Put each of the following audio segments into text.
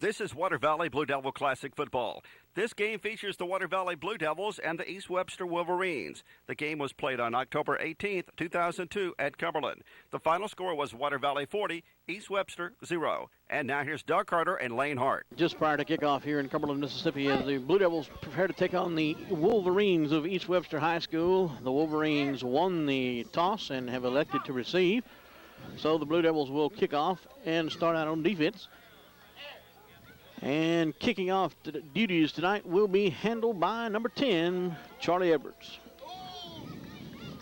This is Water Valley Blue Devil Classic Football. This game features the Water Valley Blue Devils and the East Webster Wolverines. The game was played on October 18th, 2002 at Cumberland. The final score was Water Valley 40, East Webster 0. And now here's Doug Carter and Lane Hart. Just prior to kickoff here in Cumberland, Mississippi, as the Blue Devils prepare to take on the Wolverines of East Webster High School. The Wolverines won the toss and have elected to receive. So the Blue Devils will kick off and start out on defense. And kicking off duties tonight will be handled by number 10, Charlie Edwards.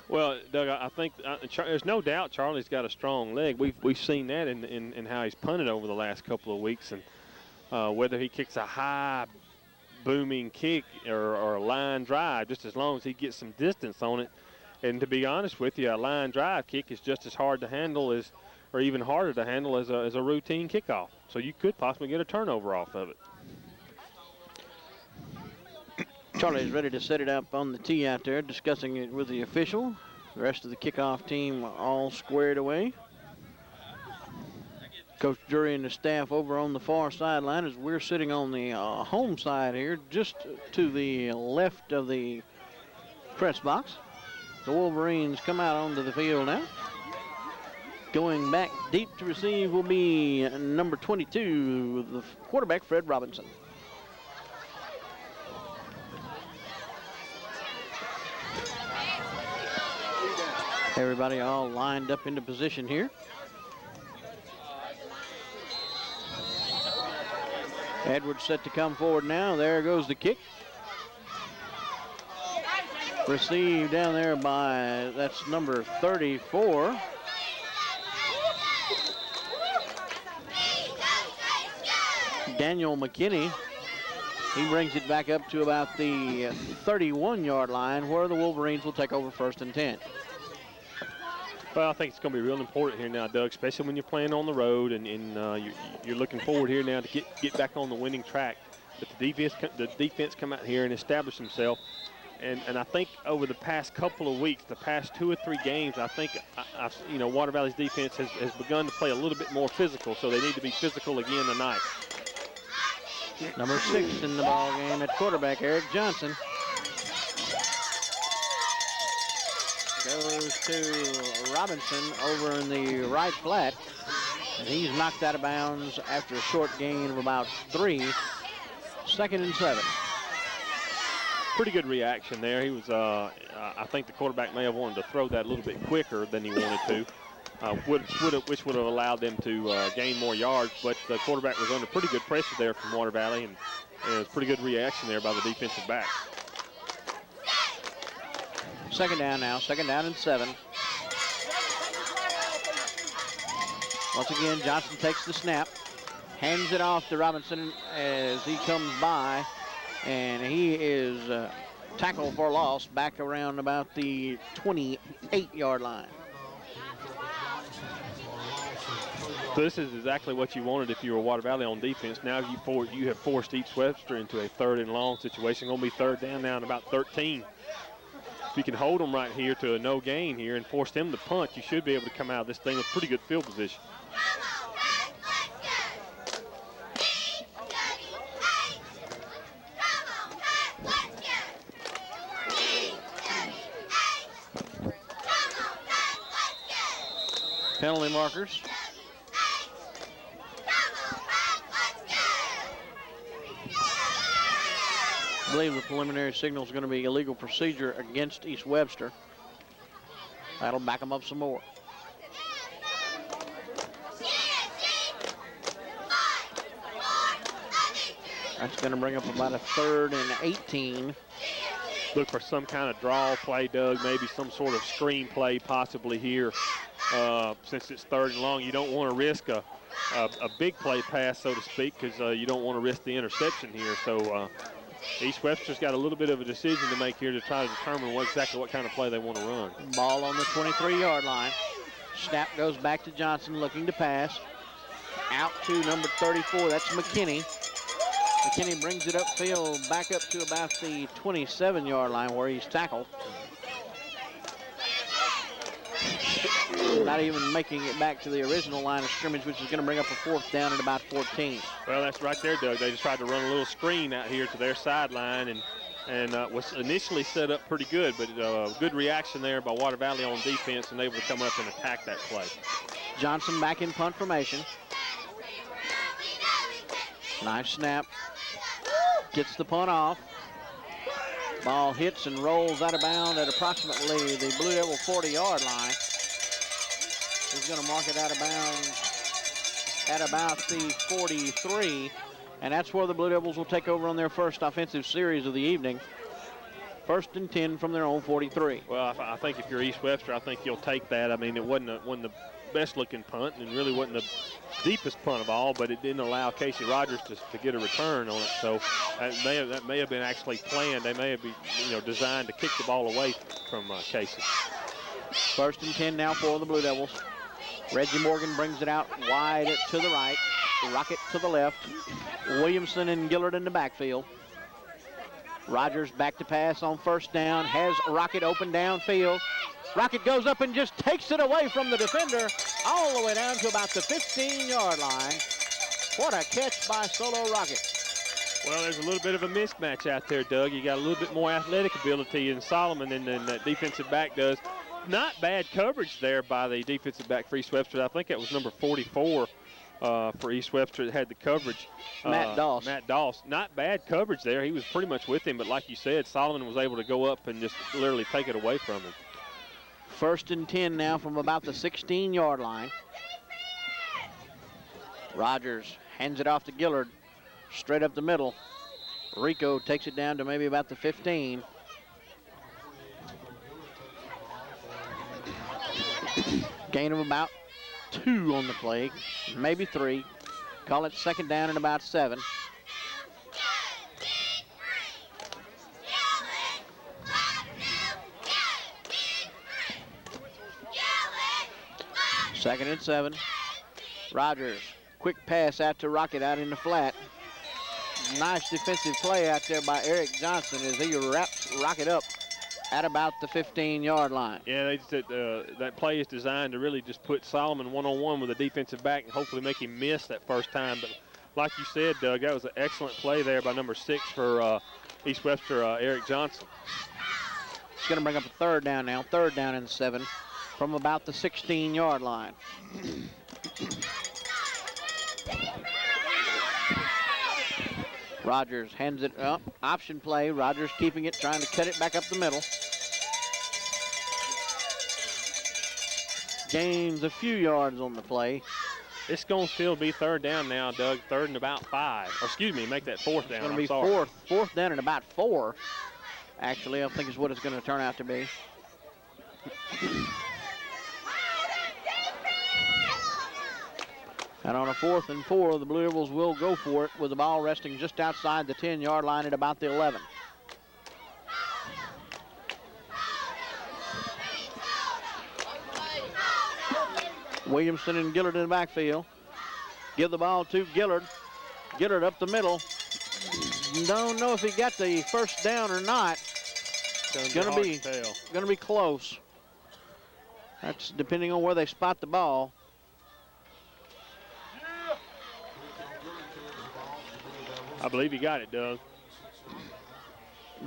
Well, Doug, I think there's no doubt Charlie's got a strong leg. We've seen that in how he's punted over the last couple of weeks, and whether he kicks a high, booming kick or a line drive, just as long as he gets some distance on it. And to be honest with you, a line drive kick is just as hard to handle as, or even harder to handle as a routine kickoff. So you could possibly get a turnover off of it. Charlie's ready to set it up on the tee out there, discussing it with the official. The rest of the kickoff team all squared away. Coach Drury and the staff over on the far sideline as we're sitting on the home side here, just to the left of the press box. The Wolverines come out onto the field now. Going back deep to receive will be number 22, the quarterback, Fred Robinson. Everybody all lined up into position here. Edwards set to come forward now. There goes the kick. Received down there by, that's number 34. Daniel McKinney. He brings it back up to about the 31-yard line where the Wolverines will take over 1st and 10. Well, I think it's going to be real important here now, Doug, especially when you're playing on the road and you're looking forward here now to get back on the winning track. But the defense come out here and establish themselves. And I think over the past couple of weeks, the past 2 or 3 games, I think Water Valley's defense has begun to play a little bit more physical, so they need to be physical again tonight. Number 6 in the ball game at quarterback, Eric Johnson. Goes to Robinson over in the right flat. And he's knocked out of bounds after a short gain of about 3. 2nd and 7. Pretty good reaction there. He was, I think the quarterback may have wanted to throw that a little bit quicker than he wanted to. Which would have allowed them to gain more yards, but the quarterback was under pretty good pressure there from Water Valley, and it was pretty good reaction there by the defensive back. 2nd down now, 2nd down and 7. Once again, Johnson takes the snap, hands it off to Robinson as he comes by, and he is tackled for loss back around about the 28-yard line. So this is exactly what you wanted if you were Water Valley on defense. Now you have forced East Webster into a 3rd and long situation. Going to be 3rd down now and about 13. If you can hold them right here to a no gain here and force them to punt, you should be able to come out of this thing with pretty good field position. Penalty markers. I believe the preliminary signal is going to be illegal procedure against East Webster. That'll back them up some more. That's going to bring up about a 3rd and 18. Look for some kind of draw play, Doug, maybe some sort of screen play possibly here. Since it's 3rd and long, you don't want to risk a big play pass, so to speak, because you don't want to risk the interception here. So East Webster's got a little bit of a decision to make here to try to determine exactly what kind of play they want to run. Ball on the 23-yard line. Snap goes back to Johnson looking to pass. Out to number 34, that's McKinney. McKinney brings it upfield back up to about the 27-yard line where he's tackled. not even making it back to the original line of scrimmage, which is going to bring up a 4th down at about 14. Well, that's right there, Doug. They just tried to run a little screen out here to their sideline and was initially set up pretty good, but good reaction there by Water Valley on defense and able to come up and attack that play. Johnson back in punt formation. Nice snap. Gets the punt off. Ball hits and rolls out of bounds at approximately the Blue Devil 40-yard line. He's going to mark it out of bounds at about the 43, and that's where the Blue Devils will take over on their first offensive series of the evening. 1st and 10 from their own 43. Well, I think if you're East Webster, I think you'll take that. I mean, it wasn't the best-looking punt and really wasn't the deepest punt of all, but it didn't allow Casey Rogers to get a return on it. So that may have been actually planned. They may have been designed to kick the ball away from Casey. 1st and 10 now for the Blue Devils. Reggie Morgan brings it out wide to the right. Rocket to the left. Williamson and Gillard in the backfield. Rogers back to pass on 1st down. Has Rocket open downfield. Rocket goes up and just takes it away from the defender all the way down to about the 15-yard line. What a catch by Solo Rocket. Well, there's a little bit of a mismatch out there, Doug. You got a little bit more athletic ability in Solomon than that defensive back does. Not bad coverage there by the defensive back for East Webster. I think that was number 44 for East Webster that had the coverage. Matt Doss. Matt Doss. Not bad coverage there. He was pretty much with him, but like you said, Solomon was able to go up and just literally take it away from him. 1st and 10 now from about the 16-yard line. Rogers hands it off to Gillard, straight up the middle. Rico takes it down to maybe about the 15. Gain of about 2 on the play, maybe 3. Call it 2nd down and about 7. Second and 7. Rogers, quick pass out to Rocket out in the flat. Nice defensive play out there by Eric Johnson as he wraps Rocket up at about the 15-yard line. Yeah, that play is designed to really just put Solomon one-on-one with a defensive back and hopefully make him miss that first time. But like you said, Doug, that was an excellent play there by number 6 for East Webster, Eric Johnson. It's going to bring up a 3rd down now, 3rd down and 7 from about the 16-yard line. Rogers hands it up, option play. Rogers keeping it, trying to cut it back up the middle. Gains a few yards on the play. It's going to still be 3rd down now, Doug. 3rd and about 5. Or excuse me, make that 4th down. It's going to be 4th down and about 4. Actually, I think is what it's going to turn out to be. And on a 4th and 4, the Blue Devils will go for it with the ball resting just outside the 10-yard line at about the 11. Williamson and Gillard in the backfield. Give the ball to Gillard. Gillard up the middle. Don't know if he got the 1st down or not. It's going to be close. That's depending on where they spot the ball. I believe you got it, Doug.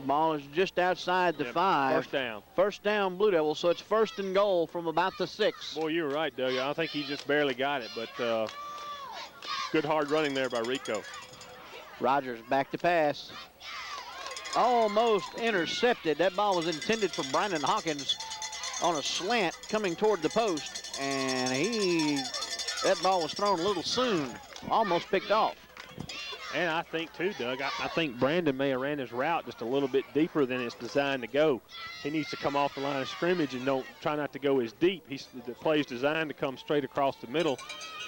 Ball is just outside the 5. 1st down. 1st down, Blue Devils, so it's 1st and goal from about the 6. Boy, you were right, Doug. I think he just barely got it, but good hard running there by Rico. Rogers back to pass. Almost intercepted. That ball was intended for Brandon Hawkins on a slant coming toward the post, and that ball was thrown a little soon. Almost picked off. And I think, too, Doug, I think Brandon may have ran his route just a little bit deeper than it's designed to go. He needs to come off the line of scrimmage and try not to go as deep. The play is designed to come straight across the middle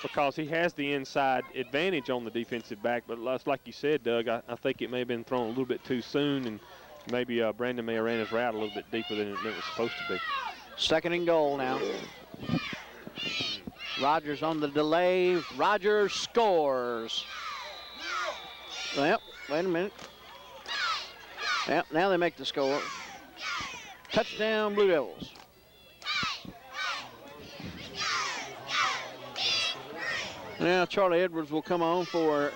because he has the inside advantage on the defensive back. But like you said, Doug, I think it may have been thrown a little bit too soon, and maybe Brandon may have ran his route a little bit deeper than it was supposed to be. 2nd and goal now. Rogers on the delay. Rogers scores. Well, wait a minute. Yep, now they make the score. Touchdown, Blue Devils. Now Charlie Edwards will come on for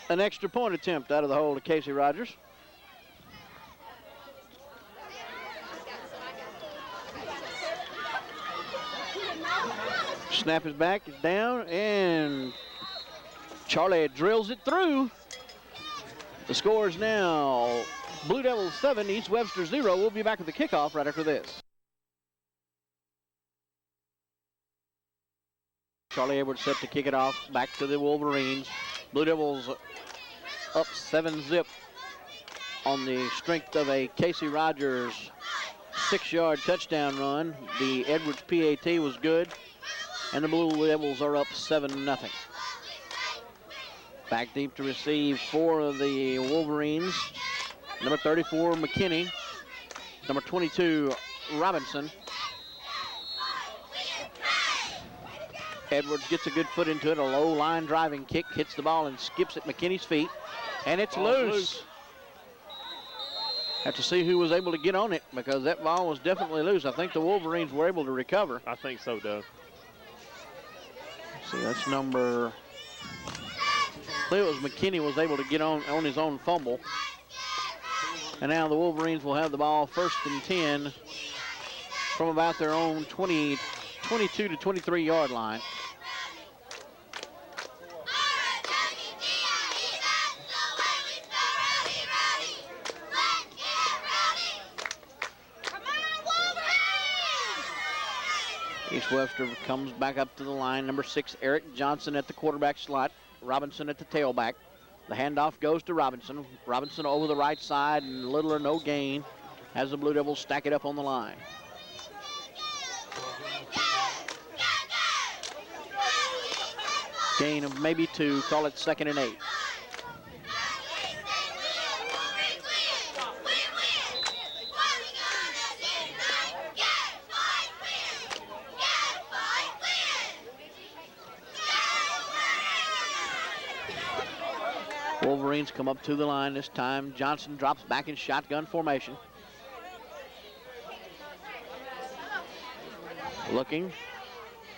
an extra point attempt out of the hole to Casey Rogers. Snap is back, is down, and Charlie drills it through. The score is now Blue Devils 7, East Webster 0. We'll be back with the kickoff right after this. Charlie Edwards set to kick it off back to the Wolverines. Blue Devils up 7-zip on the strength of a Casey Rogers 6-yard touchdown run. The Edwards PAT was good, and the Blue Devils are up 7-0. Back deep to receive for the Wolverines. Number 34, McKinney. Number 22, Robinson. Edwards gets a good foot into it. A low line driving kick. Hits the ball and skips at McKinney's feet. And it's loose. Have to see who was able to get on it because that ball was definitely loose. I think the Wolverines were able to recover. I think so, Doug. See, that's number... I believe it was McKinney was able to get on his own fumble. And now the Wolverines will have the ball 1st and 10 from about their own 22 to 23-yard line. East Webster comes back up to the line. Number 6, Eric Johnson at the quarterback slot. Robinson at the tailback. The handoff goes to Robinson. Robinson over the right side and little or no gain as the Blue Devils stack it up on the line. Gain of maybe 2, call it 2nd and 8. Wolverines come up to the line this time. Johnson drops back in shotgun formation. Looking.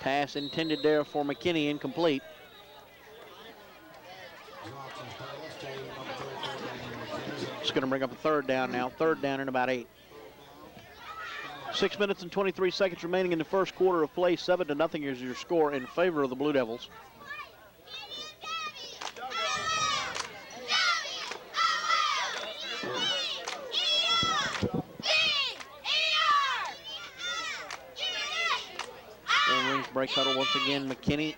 Pass intended there for McKinney, incomplete. It's going to bring up a 3rd down now. 3rd down and about 8. 6 minutes and 23 seconds remaining in the first quarter of play. 7-0 is your score in favor of the Blue Devils. Break huddle once again. McKinney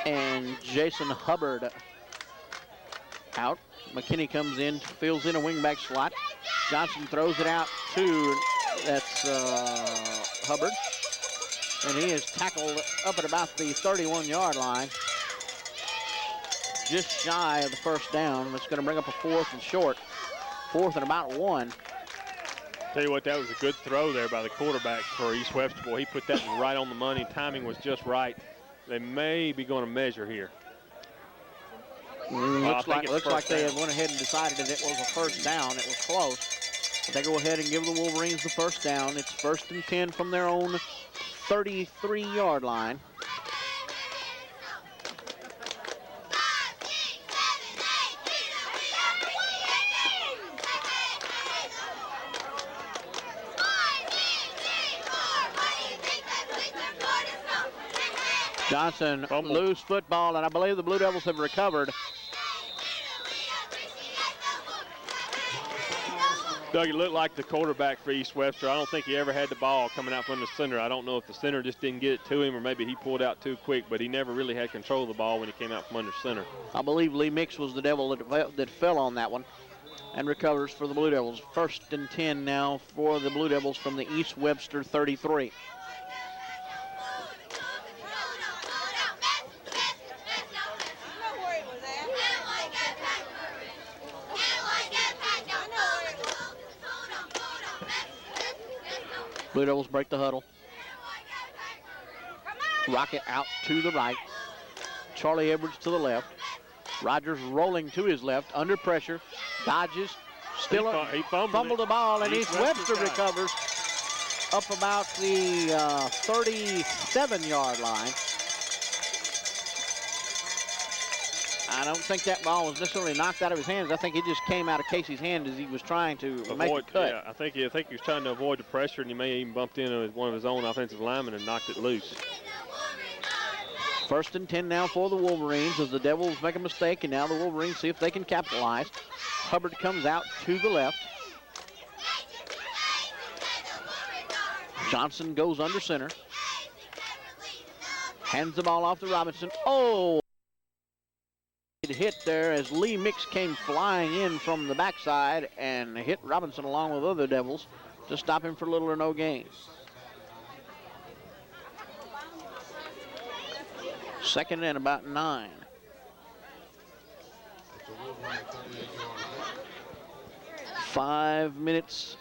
and Jason Hubbard out. McKinney comes in, fills in a wingback slot. Johnson throws it out to, that's Hubbard. And he is tackled up at about the 31-yard line. Just shy of the 1st down. That's going to bring up a 4th and short. 4th and about 1. Tell you what, that was a good throw there by the quarterback for East Webster. Boy, he put that right on the money. Timing was just right. They may be going to measure here. Looks like they have went ahead and decided that it was a 1st down. It was close. But they go ahead and give the Wolverines the 1st down. It's 1st and 10 from their own 33-yard line. Johnson, loose football, and I believe the Blue Devils have recovered. Doug, it looked like the quarterback for East Webster. I don't think he ever had the ball coming out from the center. I don't know if the center just didn't get it to him or maybe he pulled out too quick, but he never really had control of the ball when he came out from under center. I believe Lee Mix was the devil that fell on that one and recovers for the Blue Devils. 1st and 10 now for the Blue Devils from the East Webster 33. Blue Devils break the huddle. Rocket out to the right. Charlie Edwards to the left. Rogers rolling to his left, under pressure, dodges, he fumbled the ball, and East Webster recovers up about the 37-yard line. I don't think that ball was necessarily knocked out of his hands. I think it just came out of Casey's hand as he was trying to make a cut. Yeah, I think he was trying to avoid the pressure, and he may have even bumped into one of his own offensive linemen and knocked it loose. 1st and 10 now for the Wolverines as the Devils make a mistake, and now the Wolverines see if they can capitalize. Hubbard comes out to the left. Johnson goes under center. Hands the ball off to Robinson. Oh! It hit there as Lee Mix came flying in from the backside and hit Robinson along with other Devils to stop him for little or no gain. 2nd and about 9. Five minutes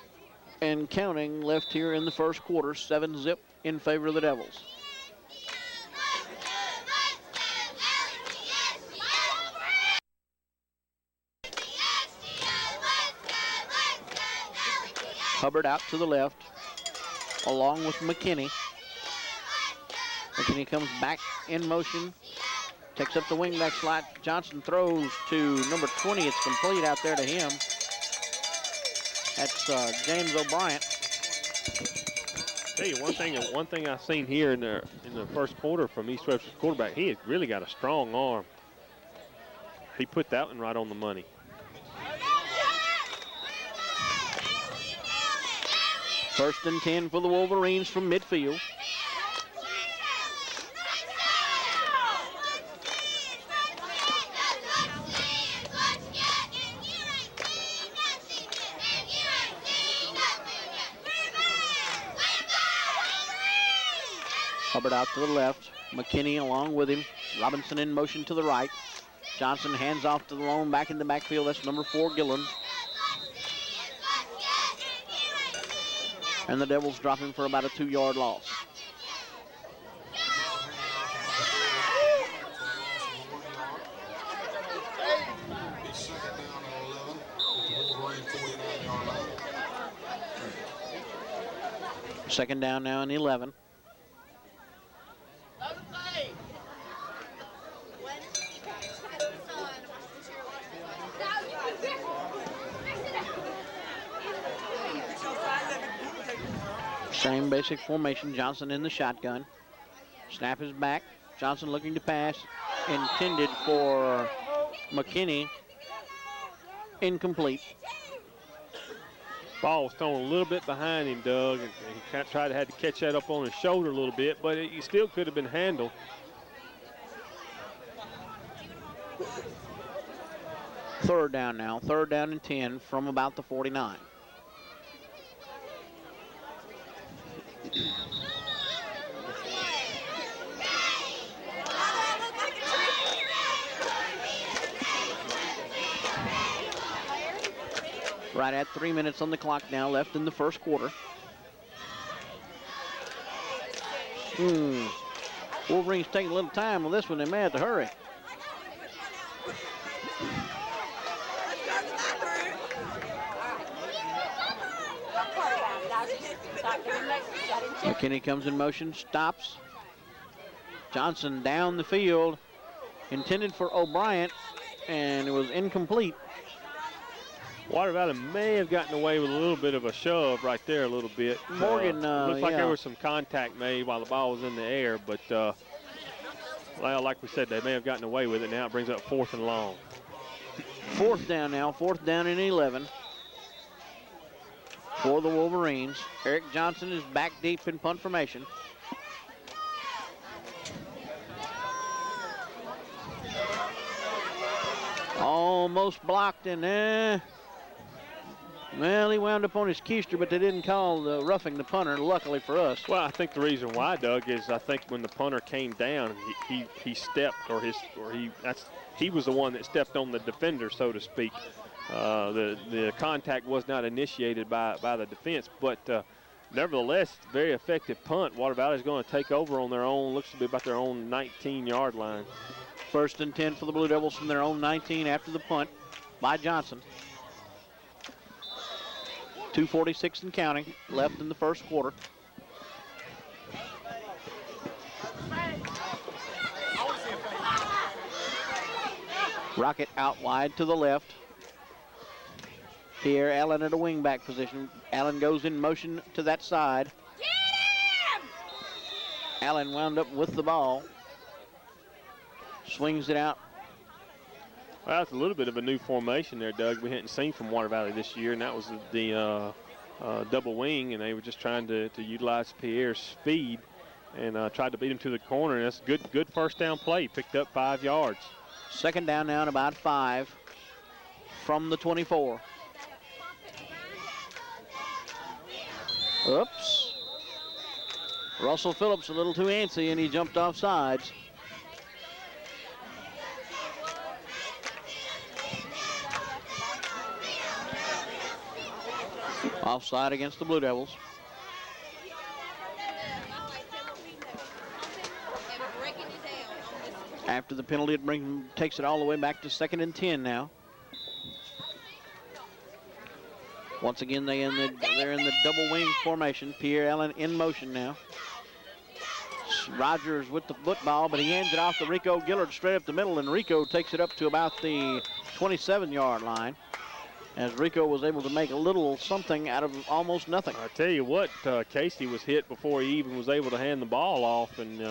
and counting left here in the first quarter. 7-0 in favor of the Devils. Hubbard out to the left, along with McKinney. McKinney comes back in motion, takes up the wingback slot. Johnson throws to number 20. It's complete out there to him. That's James O'Brien. Tell you one thing I've seen here in the first quarter from East Webster's quarterback, he has really got a strong arm. He put that one right on the money. First and 10 for the Wolverines from midfield. Hubbard out to the left. McKinney along with him. Robinson in motion to the right. Johnson hands off to the lone back in the backfield. That's number 4, Gillen. And the Devils drop him for about a 2-yard loss. Second down now in 11. Same basic formation. Johnson in the shotgun. Snap is back. Johnson looking to pass. Intended for McKinney. Incomplete. Ball was thrown a little bit behind him, Doug, and he had to catch that up on his shoulder a little bit, but he still could have been handled. Third down now. 3rd down and 10 from about the 49. Right at 3 minutes on the clock now left in the first quarter. Wolverines taking a little time on this one. They may have to hurry. McKinney comes in motion, stops. Johnson down the field, intended for O'Brien, and it was incomplete. Water Valley may have gotten away with a little bit of a shove right there a little bit. Morgan, looks like there was some contact made while the ball was in the air, but well, like we said, they may have gotten away with it. Now it brings up 4th and long. 4th down now, 4th down and 11 for the Wolverines. Eric Johnson is back deep in punt formation. Almost blocked and well, he wound up on his keister, but they didn't call the roughing the punter, luckily for us. Well, I think the reason why, Doug, is I think when the punter came down, he stepped, he was the one that stepped on the defender, so to speak. The contact was not initiated by the defense, but nevertheless, very effective punt. Water Valley's going to take over on their own, looks to be about their own 19-yard line. 1st and 10 for the Blue Devils from their own 19 after the punt by Johnson. 2:46 and counting left in the first quarter. Rocket out wide to the left. Pierre Allen at a wingback position. Allen goes in motion to that side. Allen wound up with the ball. Swings it out. Well, that's a little bit of a new formation there, Doug. We hadn't seen from Water Valley this year, and that was the double wing, and they were just trying to utilize Pierre's speed and tried to beat him to the corner. And that's good first down play. Picked up 5 yards. Second down now and about 5 from the 24. Oops. Russell Phillips a little too antsy, and he jumped off sides. Offside against the Blue Devils. After the penalty, it takes it all the way back to 2nd and 10 now. Once again, they're in the double wing formation. Pierre Allen in motion now. Rogers with the football, but he hands it off to Rico Gillard straight up the middle, and Rico takes it up to about the 27-yard line, as Rico was able to make a little something out of almost nothing. I tell you what, Casey was hit before he even was able to hand the ball off, and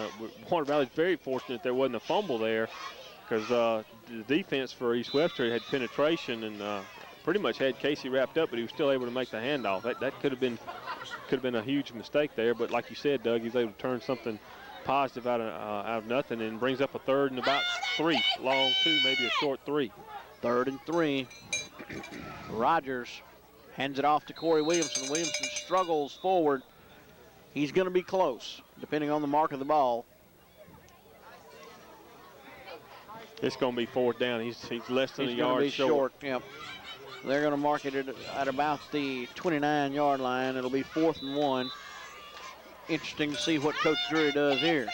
Water Valley's very fortunate there wasn't a fumble there, because the defense for East Webster had penetration and pretty much had Casey wrapped up, but he was still able to make the handoff. That could have been a huge mistake there, but like you said, Doug, he was able to turn something positive out of nothing and brings up a 3rd and about 3, long 2, maybe a short 3. 3rd and 3. Rogers hands it off to Corey Williamson. Williamson struggles forward. He's going to be close, depending on the mark of the ball. It's going to be 4th down. He's less than a yard short. He's going to be short. Yep. They're going to mark it at about the 29-yard line. It'll be 4th and 1. Interesting to see what Coach Drury does here.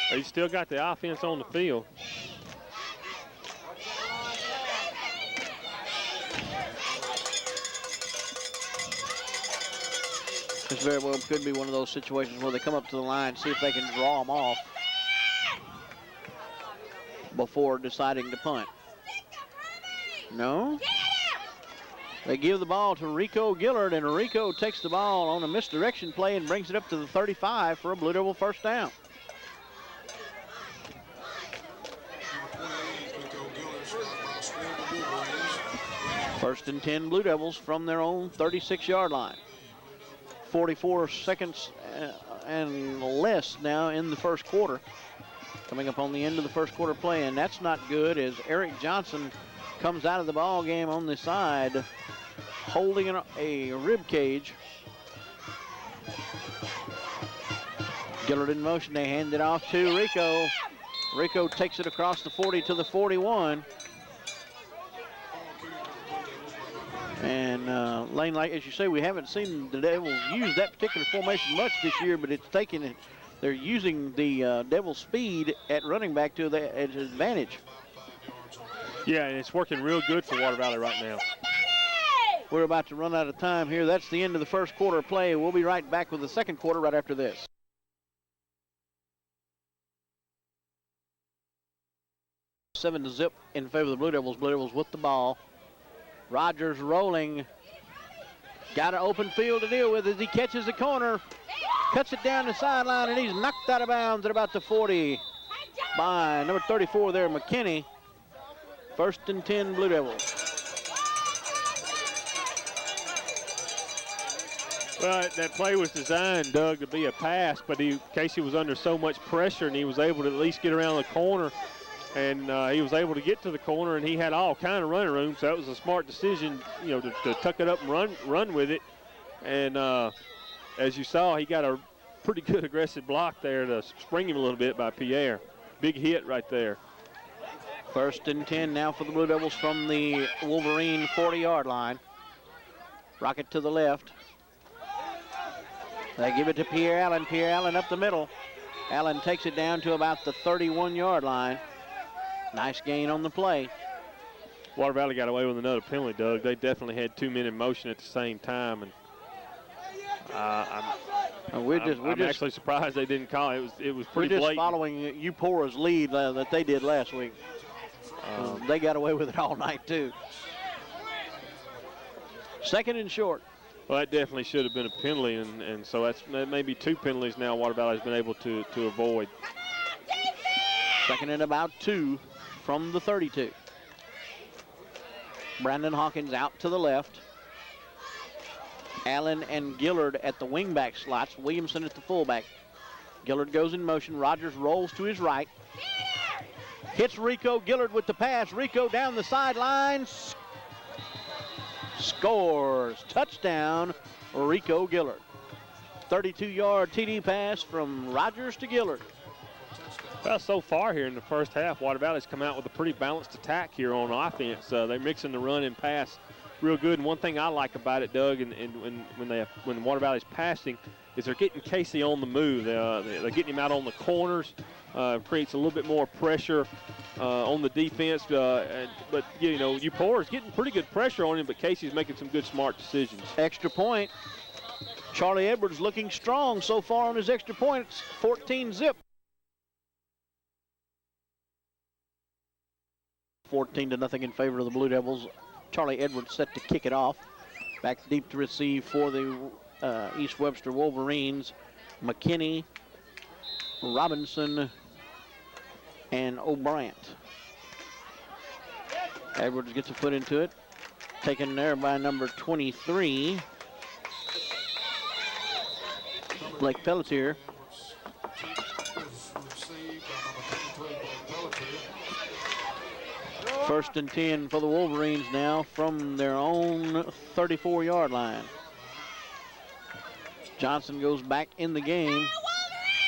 He's still got the offense on the field. This very well could be one of those situations where they come up to the line, see if they can draw them off before deciding to punt. No. They give the ball to Rico Gillard, and Rico takes the ball on a misdirection play and brings it up to the 35 for a Blue Devil first down. First and 10 Blue Devils from their own 36-yard line. 44 seconds and less now in the first quarter. Coming up on the end of the first quarter play, and that's not good as Eric Johnson comes out of the ball game on the side, holding a rib cage. Gillard in motion. They hand it off to Rico. Rico takes it across the 40 to the 41. And Lane, like as you say, we haven't seen the Devils use that particular formation much this year, but it's taking it. They're using the Devils' speed at running back to their advantage. Yeah, and it's working real good for Water Valley right now. We're about to run out of time here. That's the end of the first quarter play. We'll be right back with the second quarter right after this. 7-0 in favor of the Blue Devils. Blue Devils with the ball. Rogers rolling. Got an open field to deal with as he catches the corner. Cuts it down the sideline, and he's knocked out of bounds at about the 40 by number 34 there, McKinney. First and 10 Blue Devils. Well, that play was designed, Doug, to be a pass, but Casey was under so much pressure, and he was able to at least get around the corner, and he was able to get to the corner, and he had all kind of running room, so that was a smart decision, to tuck it up and run with it. And as you saw, he got a pretty good aggressive block there to spring him a little bit by Pierre. Big hit right there. First and 10 now for the Blue Devils from the Wolverine 40-yard line. Rocket to the left. They give it to Pierre Allen. Pierre Allen up the middle. Allen takes it down to about the 31-yard line. Nice gain on the play. Water Valley got away with another penalty, Doug. They definitely had 2 men in motion at the same time, and I'm actually surprised they didn't call it. It was pretty blatant. We're just following Upora's lead that they did last week. They got away with it all night, too. Second and short. Well, that definitely should have been a penalty, and so that may be 2 penalties now Water Valley's been able to avoid. Second and about 2 from the 32. Brandon Hawkins out to the left. Allen and Gillard at the wingback slots. Williamson at the fullback. Gillard goes in motion. Rogers rolls to his right. Hits Rico. Gillard with the pass. Rico down the sidelines. Scores. Touchdown, Rico Gillard. 32-yard TD pass from Rogers to Gillard. Well, so far here in the first half, Water Valley's come out with a pretty balanced attack here on offense. They're mixing the run and pass real good. And one thing I like about it, Doug, and when Water Valley's passing, is they're getting Casey on the move. They're getting him out on the corners. Creates a little bit more pressure on the defense. But, you know, Upor is getting pretty good pressure on him, but Casey's making some good, smart decisions. Extra point. Charlie Edwards looking strong so far on his extra point. It's 14-zip. 14-0 in favor of the Blue Devils. Charlie Edwards set to kick it off. Back deep to receive for the East Webster Wolverines. McKinney, Robinson, and O'Brien. Edwards gets a foot into it. Taken there by number 23, Blake Pelletier. First and 10 for the Wolverines now from their own 34-yard line. Johnson goes back in the game,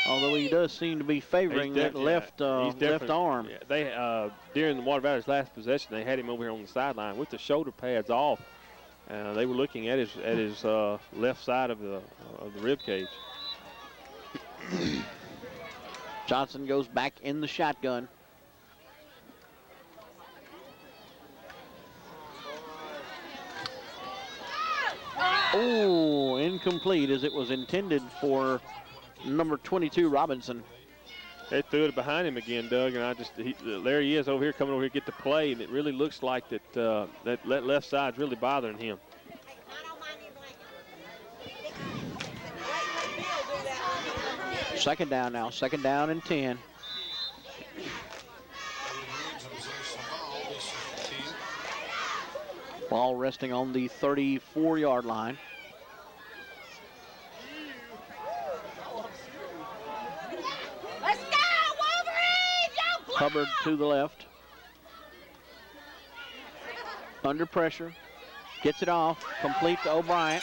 although he does seem to be favoring that left arm. Yeah, they during the Water Valley's last possession, they had him over here on the sideline with the shoulder pads off. They were looking at his left side of the rib cage. Johnson goes back in the shotgun. Oh, incomplete as it was intended for number 22, Robinson. They threw it behind him again, Doug, and there he is over here coming over here to get the play, and it really looks like that left side's really bothering him. Second down now, second down and 10. Ball resting on the 34-yard line. Let's go, Wolverines! Hubbard to the left. Under pressure. Gets it off. Complete to O'Brien.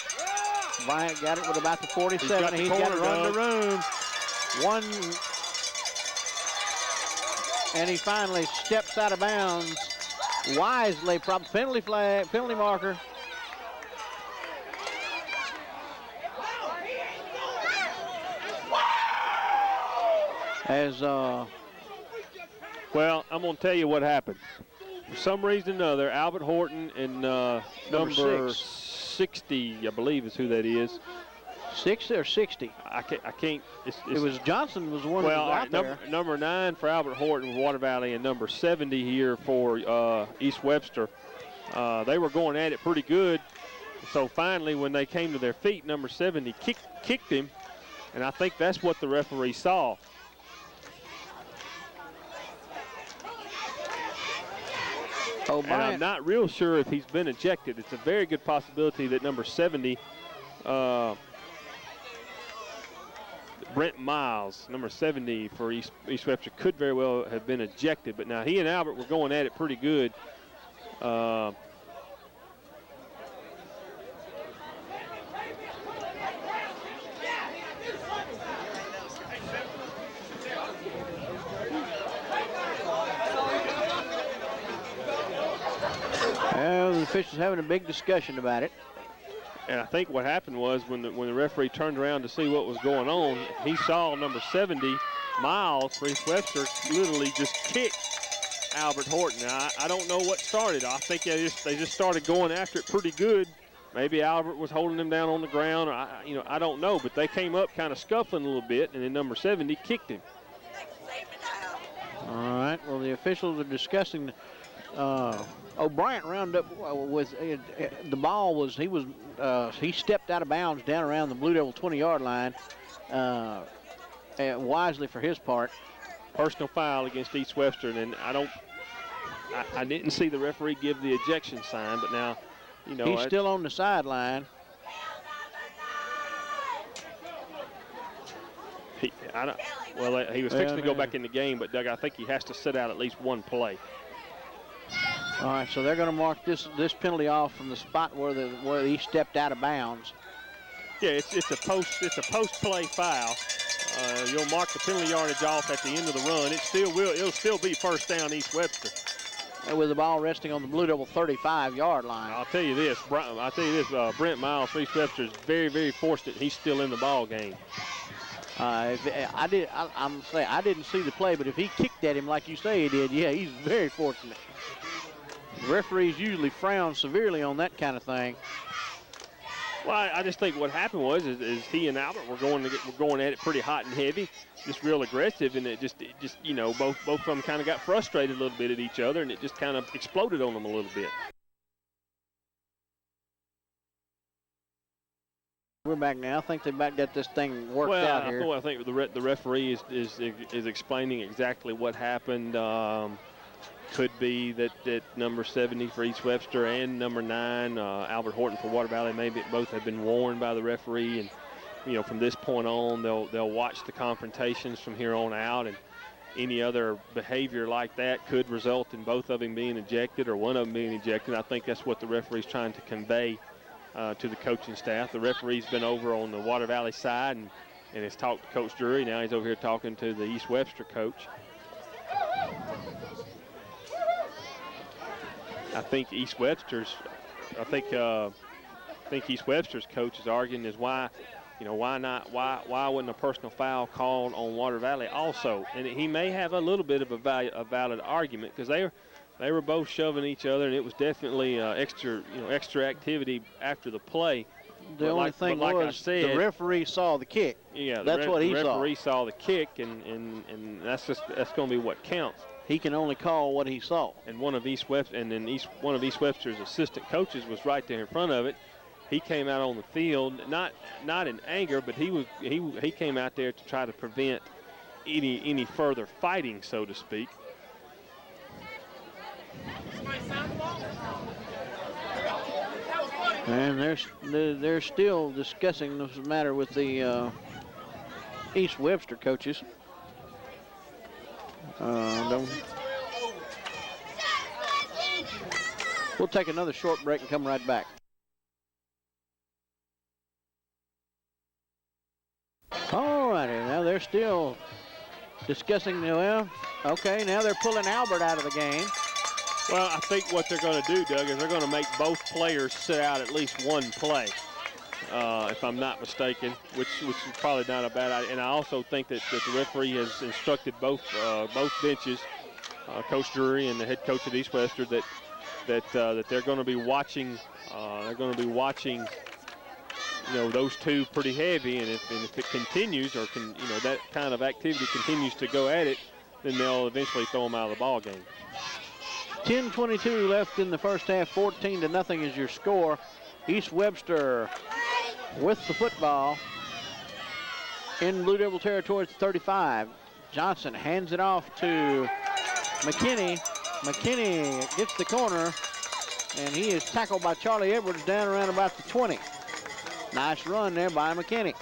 Bryant got it with about the 47. He's got to run the room. One. And he finally steps out of bounds. Wisely, penalty flag, penalty marker. Well, I'm going to tell you what happened. For some reason or another, Albert Horton and number 60, I believe is who that is. 60 or 60? I can't. It was Johnson was the one that was out there. Number 9 for Albert Horton with Water Valley and number 70 here for East Webster. They were going at it pretty good. So finally, when they came to their feet, number 70 kicked him, and I think that's what the referee saw. And I'm not real sure if he's been ejected. It's a very good possibility that number 70, Brent Miles, number 70 for East Webster, could very well have been ejected. But now he and Albert were going at it pretty good. Well, the officials having a big discussion about it. And I think what happened was when the referee turned around to see what was going on, he saw number 70, Miles, for East Webster, literally just kick Albert Horton. Now, I don't know what started. I think they just started going after it pretty good. Maybe Albert was holding him down on the ground. Or I don't know. But they came up kind of scuffling a little bit, and then number 70 kicked him. All right. Well, the officials are discussing. O'Brien rounded up with the ball was he stepped out of bounds down around the Blue Devil 20-yard line, wisely for his part. Personal foul against East Webster, and I didn't see the referee give the ejection sign, but now, you know, he's still on the sideline. He was fixing to go back in the game, but Doug, I think he has to sit out at least one play. All right, so they're going to mark this penalty off from the spot where he stepped out of bounds. Yeah, it's a post play foul. You'll mark the penalty yardage off at the end of the run. It'll still be first down East Webster. With the ball resting on the Blue Devil 35-yard line. I'll tell you this, Brent Miles for East Webster is very, very fortunate he's still in the ball game. I didn't see the play, but if he kicked at him like you say he did, yeah, he's very fortunate. Referees usually frown severely on that kind of thing. Well, I just think what happened was is he and Albert were going at it pretty hot and heavy, just real aggressive, and it just you know, both of them kind of got frustrated a little bit at each other, and it just kind of exploded on them a little bit. We're back now. I think they about got this thing worked out here. Well, I think the referee is explaining exactly what happened. Could be that number 70 for East Webster and number 9, Albert Horton for Water Valley, maybe both have been warned by the referee, and you know, from this point on, they'll watch the confrontations from here on out, and any other behavior like that could result in both of them being ejected or one of them being ejected. I think that's what the referee's trying to convey to the coaching staff. The referee's been over on the Water Valley side and has talked to Coach Drury. Now he's over here talking to the East Webster coach. I think East Webster's coach is arguing is why wasn't a personal foul called on Water Valley also? And he may have a little bit of a valid argument, because they were both shoving each other, and it was definitely extra activity after the play. The only thing was the referee saw the kick. Yeah, that's what he saw. The referee saw the kick, and that's going to be what counts. He can only call what he saw. And one of East Webster's assistant coaches was right there in front of it. He came out on the field, not in anger, but he came out there to try to prevent any further fighting, so to speak. And they're still discussing this matter with the East Webster coaches. We'll take another short break and come right back. All righty, now they're still discussing. Well, okay, now they're pulling Albert out of the game. Well, I think what they're going to do, Doug, is they're going to make both players sit out at least one play, if I'm not mistaken, which is probably not a bad idea. And I also think that the referee has instructed both benches, Coach Drury and the head coach at East Webster, that they're going to be watching. Those two pretty heavy, and if it continues, or that kind of activity continues to go at it, then they'll eventually throw them out of the ball game. 10:22 left in the first half. 14-0 is your score. East Webster with the football in Blue Devil territory at the 35. Johnson hands it off to McKinney. McKinney gets the corner, and he is tackled by Charlie Edwards down around about the 20. Nice run there by McKinney.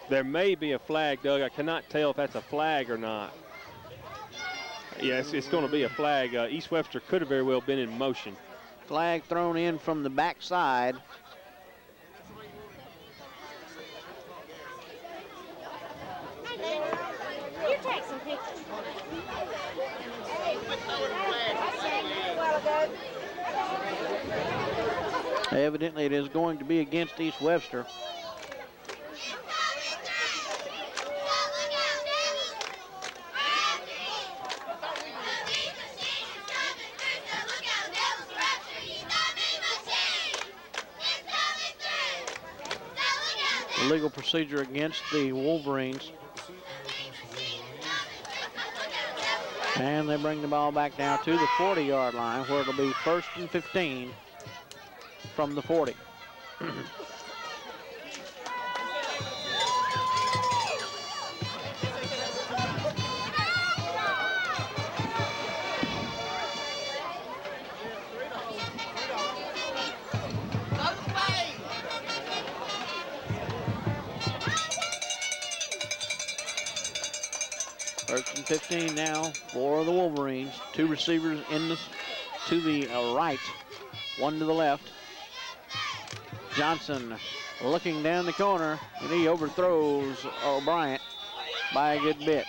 There may be a flag, Doug. I cannot tell if that's a flag or not. Yes, it's going to be a flag. East Webster could have very well been in motion. Flag thrown in from the backside. You take some pictures. Evidently, it is going to be against East Webster. Legal procedure against the Wolverines. And they bring the ball back now to the 40-yard line, where it'll be 1st and 15 from the 40. First and 15 now for the Wolverines. 2 receivers to the right, 1 to the left. Johnson looking down the corner, and he overthrows O'Brien by a good bit.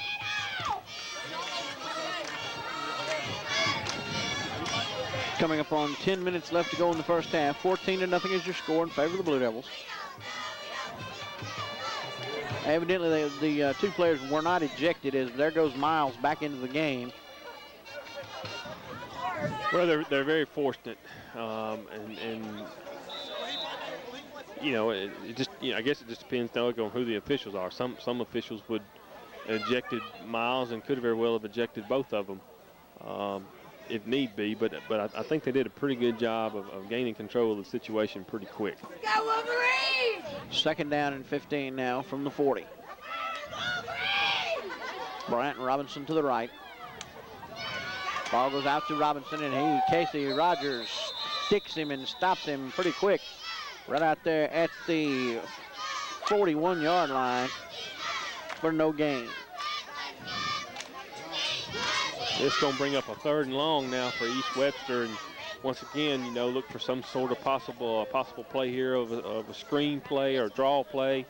Coming up on 10 minutes left to go in the first half. 14-0 is your score in favor of the Blue Devils. Evidently, the 2 players were not ejected, as there goes Miles back into the game. Well, they're very fortunate, and you know, it just, you know, I guess it just depends, Doug, on who the officials are. Some officials would ejected Miles and could very well have ejected both of them if need be. But I think they did a pretty good job of gaining control of the situation pretty quick. Go Wolverine! 2nd down and 15 now from the 40. Bryant and Robinson to the right. Ball goes out to Robinson, and Casey Rogers sticks him and stops him pretty quick. Right out there at the 41-yard line for no gain. This is going to bring up a 3rd and long now for East Webster, and once again, you know, look for some sort of possible play here of a screen play or draw play,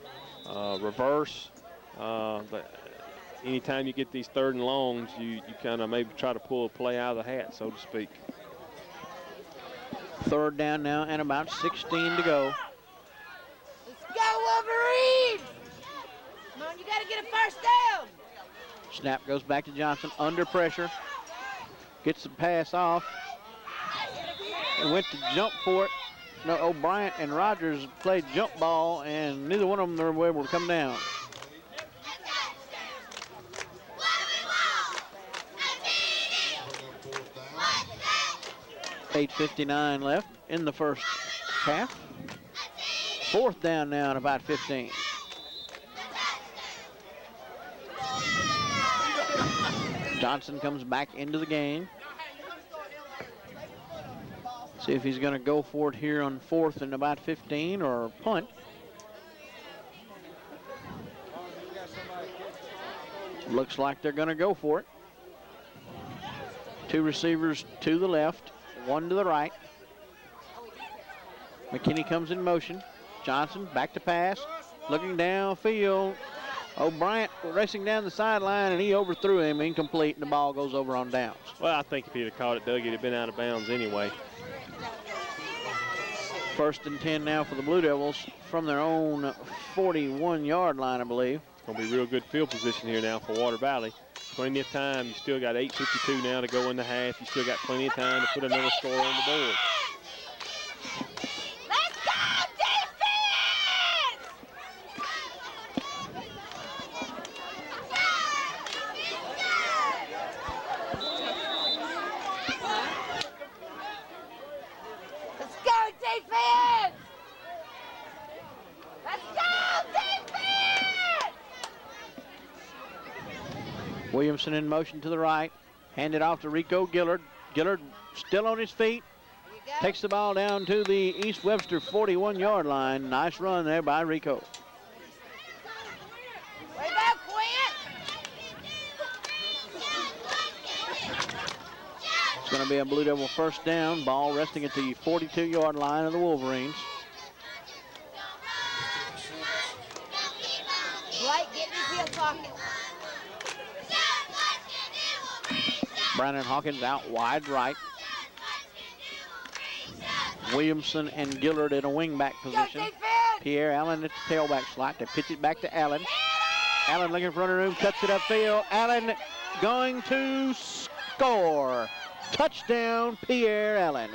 reverse. But anytime you get these 3rd and longs, you kind of maybe try to pull a play out of the hat, so to speak. 3rd down now and about 16 to go. Let's go Wolverine! Come on, you got to get a 1st down! Snap goes back to Johnson under pressure. Gets the pass off. And went to jump for it. No, O'Brien and Rogers played jump ball, and neither one of them were able to come down. $8:59 left in the first half. 4th down now and about 15. Johnson comes back into the game. See if he's going to go for it here on 4th and about 15 or punt. Looks like they're going to go for it. 2 receivers to the left, 1 to the right. McKinney comes in motion. Johnson back to pass, looking downfield. O'Brien racing down the sideline, and he overthrew him, incomplete, and the ball goes over on downs. Well, I think if he'd have caught it, Doug, he'd have been out of bounds anyway. 1st and 10 now for the Blue Devils from their own 41-yard line, I believe. It's going to be real good field position here now for Water Valley. Plenty of time. You still got 8:52 now to go in the half. You still got plenty of time to put another score on the board. Let's go defense! Let's go defense! Let's go defense! Williamson in motion to the right. Handed off to Rico Gillard. Gillard still on his feet. Takes the ball down to the East Webster 41-yard line. Nice run there by Rico. Way back, Quinn! It's going to be a Blue Devil 1st down. Ball resting at the 42-yard line of the Wolverines. Blake, get in his heel pocket. Brandon Hawkins out wide right. Williamson and Gillard in a wingback position. Pierre Allen at the tailback slot. They pitch it back to Allen. Allen looking for running room, cuts it upfield. Allen going to score. Touchdown, Pierre Allen.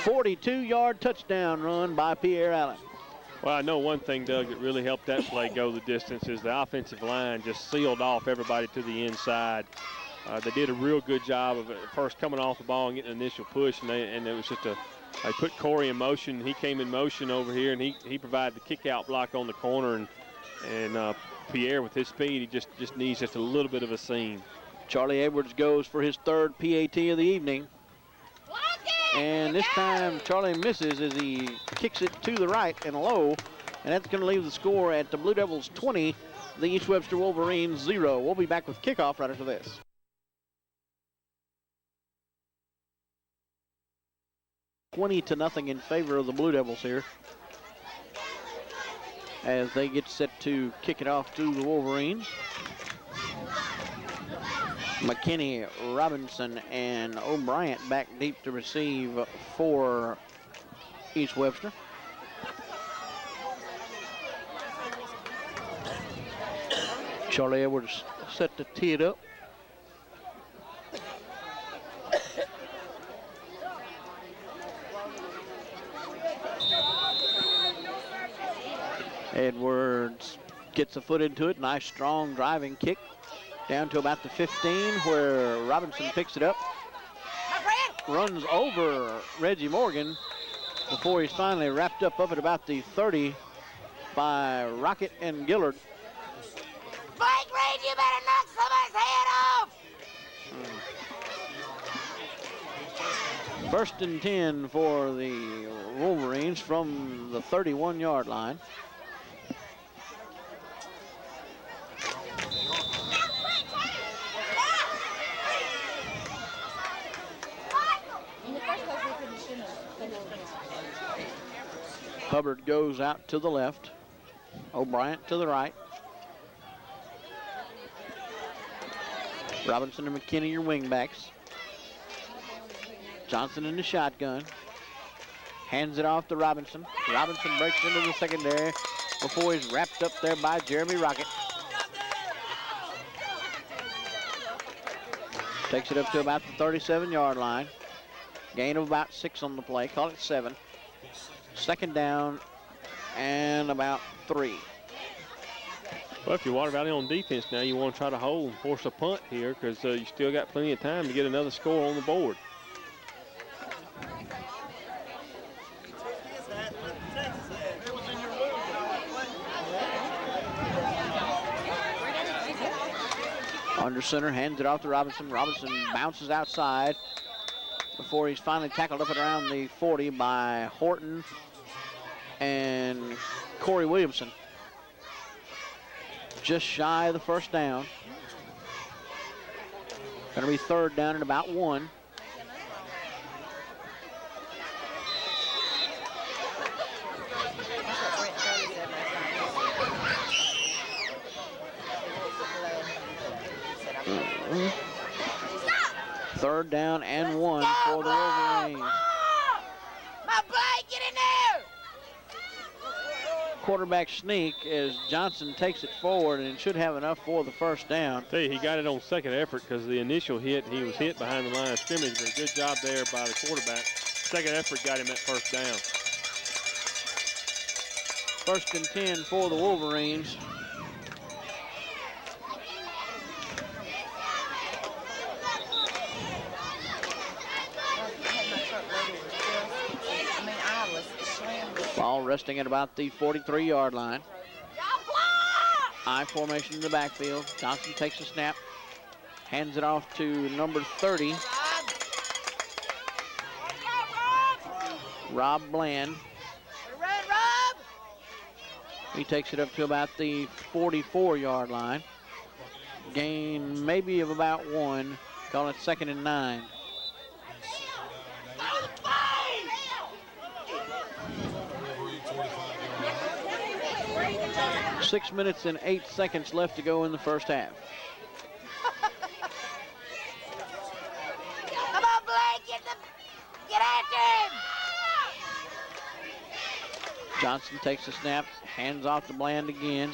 42-yard touchdown run by Pierre Allen. Well, I know one thing, Doug, that really helped that play go the distance is the offensive line just sealed off everybody to the inside. They did a real good job of first coming off the ball and getting an initial push, and it was just they put Corey in motion. He came in motion over here, and he provided the kick-out block on the corner, and Pierre, with his speed, he just needs just a little bit of a seam. Charlie Edwards goes for his third PAT of the evening. And this time Charlie misses as he kicks it to the right and low. And that's going to leave the score at the Blue Devils 20, the East Webster Wolverines 0. We'll be back with kickoff right after this. $20-0 in favor of the Blue Devils here, as they get set to kick it off to the Wolverines. McKinney, Robinson, and O'Brien back deep to receive for East Webster. Charlie Edwards set to tee it up. Edwards gets a foot into it. Nice, strong driving kick down to about the 15, where Robinson picks it up. Runs over Reggie Morgan before he's finally wrapped up at about the 30 by Rocket and Gillard. Blake Reed, you better knock somebody's head off! First and 10 for the Wolverines from the 31-yard line. Hubbard goes out to the left. O'Brien to the right. Robinson and McKinney, your wingbacks. Johnson in the shotgun. Hands it off to Robinson. Robinson breaks into the secondary before he's wrapped up there by Jeremy Rocket. Takes it up to about the 37-yard line. Gain of about 6 on the play. Call it 7. Second down and about 3. Well, if you're Water Valley on defense now, you want to try to hold and force a punt here, because you still got plenty of time to get another score on the board. Under center, hands it off to Robinson. Robinson bounces outside before he's finally tackled up at around the 40 by Horton and Corey Williamson. Just shy of the first down. Going to be third down and about 1. Third down and 1 for the Wolverines. My blade, get in there! Quarterback sneak as Johnson takes it forward and should have enough for the first down. Tell you, he got it on second effort, because the initial hit, he was hit behind the line of scrimmage, but a good job there by the quarterback. Second effort got him that first down. First and 10 for the Wolverines. Ball resting at about the 43-yard line. I formation in the backfield. Johnson takes a snap, hands it off to number 30, Rob Bland. He takes it up to about the 44-yard line. Gain maybe of about 1. Call it 2nd and 9. 6 minutes and 8 seconds left to go in the first half. Come on, Blake, get after him! Johnson takes the snap, hands off to Bland again.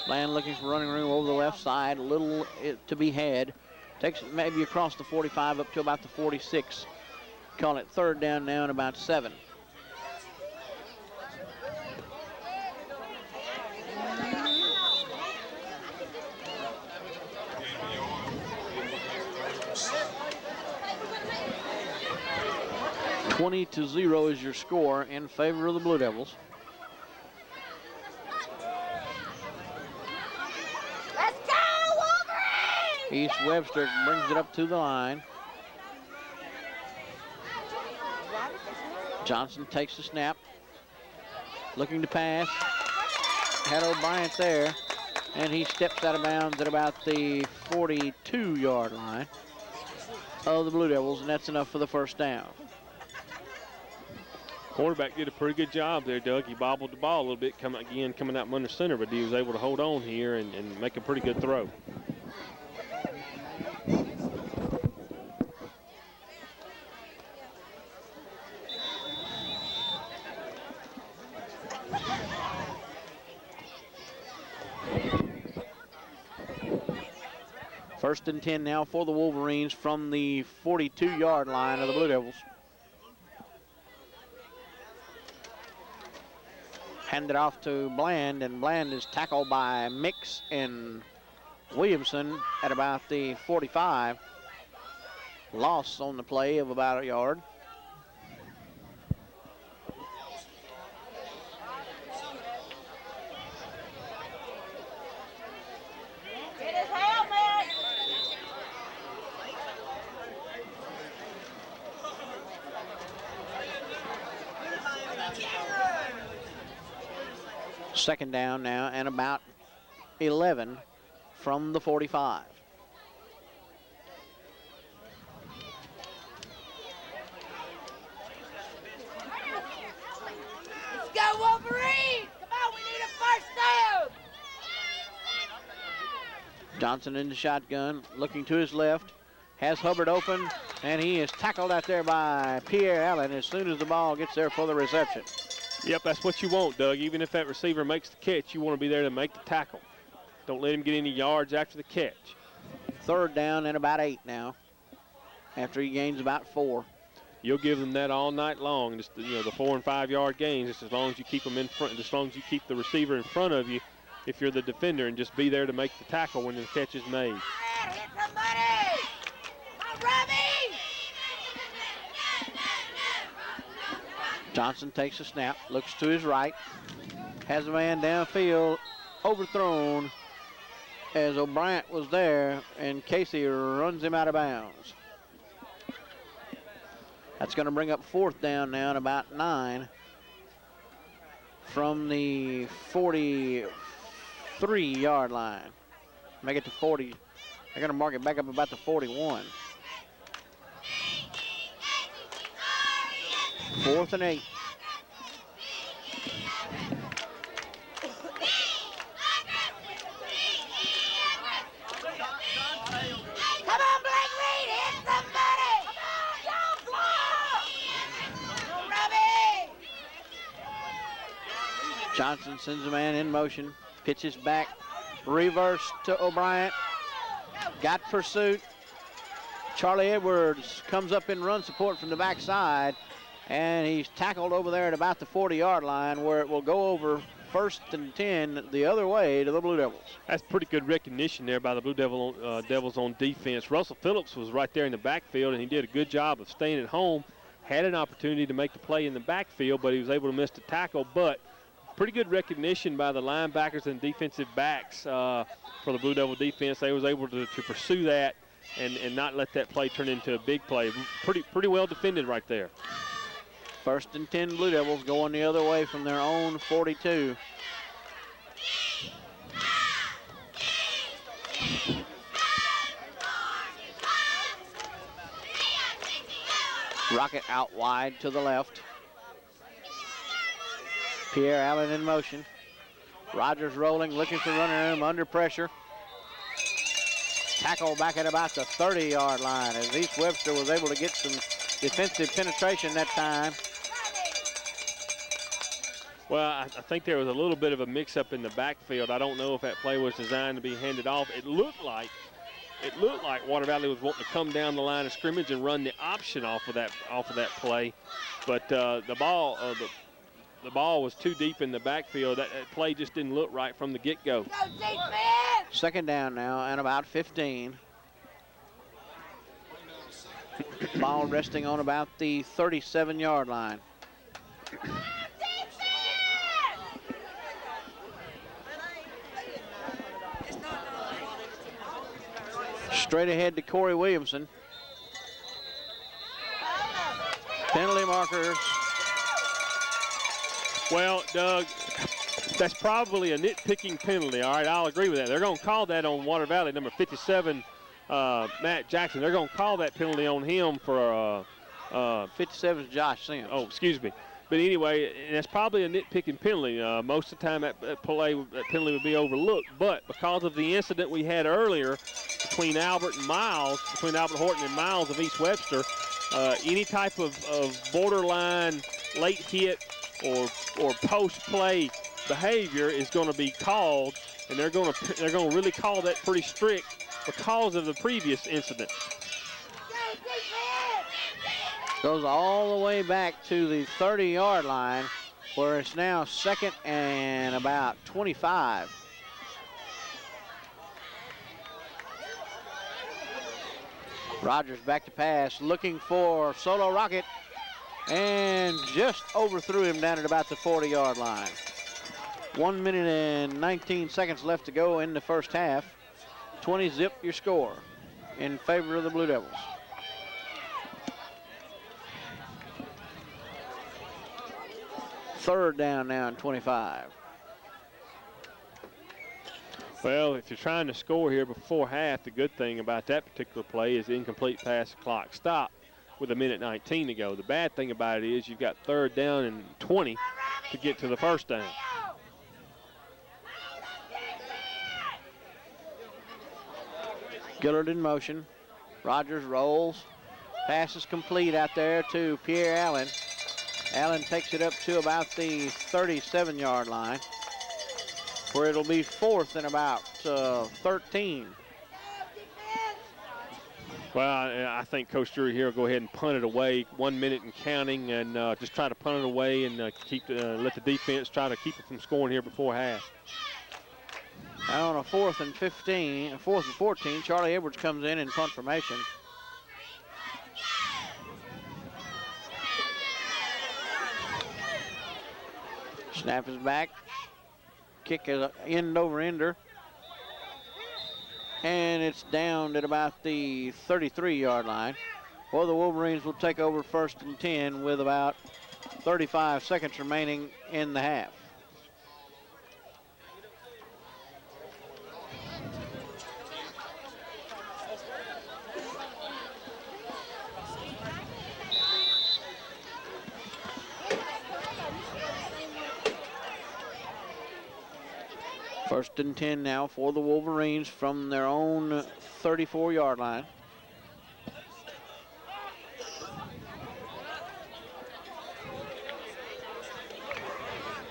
Bland looking for running room over the left side, a little to be had. Takes it maybe across the 45 up to about the 46. Call it third down now and about 7. 20-0 is your score in favor of the Blue Devils. Let's go, Wolverine! East Webster brings it up to the line. Johnson takes the snap. Looking to pass. Had O'Brien there. And he steps out of bounds at about the 42-yard line of the Blue Devils, and that's enough for the first down. Quarterback did a pretty good job there, Doug. He bobbled the ball a little bit coming out from under center, but he was able to hold on here and make a pretty good throw. First and 10 now for the Wolverines from the 42-yard line of the Blue Devils. Handed off to Bland, and Bland is tackled by Mix and Williamson at about the 45. Loss on the play of about a yard. Get his helmet! Second down now and about 11 from the 45. Let's go, Wolverine! Come on, we need a first down! Johnson in the shotgun, looking to his left, has Hubbard open, and he is tackled out there by Pierre Allen as soon as the ball gets there for the reception. Yep, that's what you want, Doug. Even if that receiver makes the catch, you want to be there to make the tackle. Don't let him get any yards after the catch. Third down and about 8 now, after he gains about 4. You'll give them that all night long, just the 4 and 5 yard gains, just as long as you keep them in front, as long as you keep the receiver in front of you if you're the defender, and just be there to make the tackle when the catch is made. Hit somebody! Come on, Robbie! Johnson takes a snap, looks to his right, has a man downfield, overthrown as O'Brien was there, and Casey runs him out of bounds. That's going to bring up fourth down now and about 9 from the 43-yard line. Make it to 40. They're going to mark it back up about the 41. 4th and 8. Come on, Blake Reed, hit somebody! Come on, y'all block! Come on, Robbie! Johnson sends a man in motion, pitches back, reverse to O'Brien. Got pursuit. Charlie Edwards comes up in run support from the backside, and he's tackled over there at about the 40-yard line, where it will go over 1st and 10 the other way to the Blue Devils. That's pretty good recognition there by the Blue Devils on defense. Russell Phillips was right there in the backfield, and he did a good job of staying at home. Had an opportunity to make the play in the backfield, but he was able to miss the tackle. But pretty good recognition by the linebackers and defensive backs for the Blue Devil defense. They was able to pursue that and not let that play turn into a big play. Pretty well defended right there. 1st and 10 Blue Devils going the other way from their own 42. Rocket out wide to the left. Pierre Allen in motion. Rogers rolling, looking for running room, under pressure. Tackle back at about the 30-yard line as East Webster was able to get some defensive penetration that time. Well, I think there was a little bit of a mix-up in the backfield. I don't know if that play was designed to be handed off. It looked like Water Valley was wanting to come down the line of scrimmage and run the option off of that play, but the ball was too deep in the backfield. That play just didn't look right from the get-go. Go defense! Second down now and about 15. Ball resting on about the 37-yard line. Straight ahead to Corey Williamson. Penalty markers. Well, Doug, that's probably a nitpicking penalty. All right, I'll agree with that. They're going to call that on Water Valley, number 57, Matt Jackson. They're going to call that penalty on him for 57 is Josh Sims. Oh, excuse me. But anyway, that's probably a nitpicking penalty. Most of the time, that penalty would be overlooked. But because of the incident we had earlier between Albert Horton and Miles of East Webster, any type of borderline late hit or post-play behavior is going to be called, and they're going to really call that pretty strict because of the previous incident. Goes all the way back to the 30-yard line, where it's now 2nd and about 25. Rogers back to pass, looking for Solo Rocket, and just overthrew him down at about the 40-yard line. 1 minute and 19 seconds left to go in the first half. 20-zip your score in favor of the Blue Devils. Third down now and 25. Well, if you're trying to score here before half, the good thing about that particular play is incomplete pass, clock stop with 1:19 to go. The bad thing about it is you've got third down and 20 to get to the first down. Gillard in motion. Rogers rolls. Pass is complete out there to Pierre Allen. Allen takes it up to about the 37-yard line, where it'll be 4th and about 13. Well, I think Coach Drury here will go ahead and punt it away, 1 minute and counting, and just try to punt it away and let the defense try to keep it from scoring here before half. Now on a 4th and 14, Charlie Edwards comes in punt formation. Snap is back. Kick is end over ender. And it's down at about the 33-yard line. Well, the Wolverines will take over 1st and 10 with about 35 seconds remaining in the half. First and 10 now for the Wolverines from their own 34-yard line.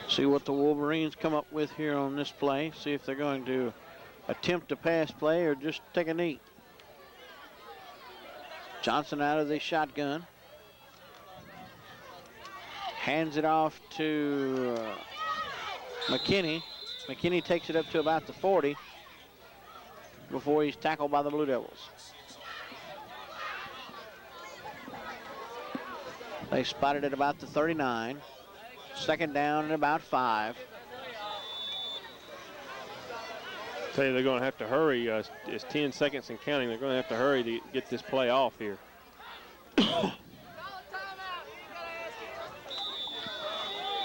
See what the Wolverines come up with here on this play. See if they're going to attempt a pass play or just take a knee. Johnson out of the shotgun. Hands it off to McKinney. McKinney takes it up to about the 40 before he's tackled by the Blue Devils. They spotted it about the 39. 2nd down and about 5. Tell you they're going to have to hurry. It's 10 seconds and counting. They're going to have to hurry to get this play off here.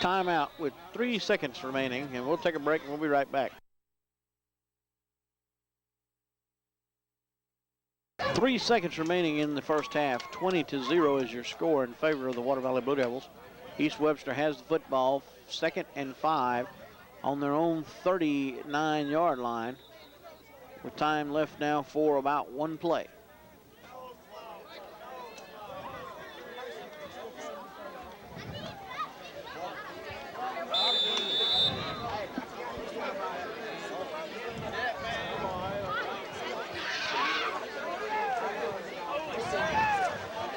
Timeout with 3 seconds remaining, and we'll take a break and we'll be right back. 3 seconds remaining in the first half. 20-0 is your score in favor of the Water Valley Blue Devils. East Webster has the football, 2nd and 5 on their own 39-yard line, with time left now for about 1 play.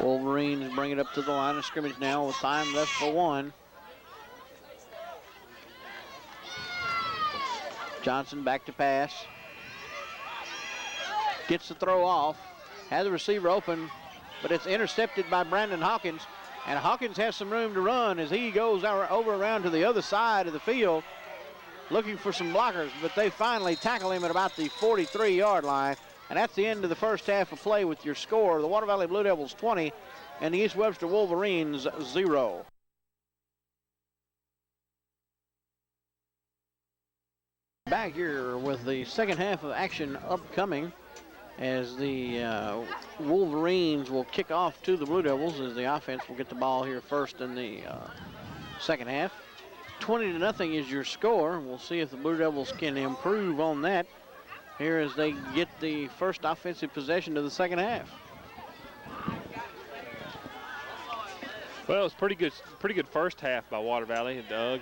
Wolverines bring it up to the line of scrimmage now with time left for 1. Johnson back to pass. Gets the throw off. Has the receiver open. but it's intercepted by Brandon Hawkins. And Hawkins has some room to run as he goes over around to the other side of the field looking for some blockers, but they finally tackle him at about the 43-yard line. And that's the end of the first half of play with your score. The Water Valley Blue Devils 20 and the East Webster Wolverines 0. Back here with the second half of action upcoming as the Wolverines will kick off to the Blue Devils as the offense will get the ball here first in the second half. 20-0 is your score. We'll see if the Blue Devils can improve on that here as they get the first offensive possession of the second half. Well, it was pretty good first half by Water Valley. Doug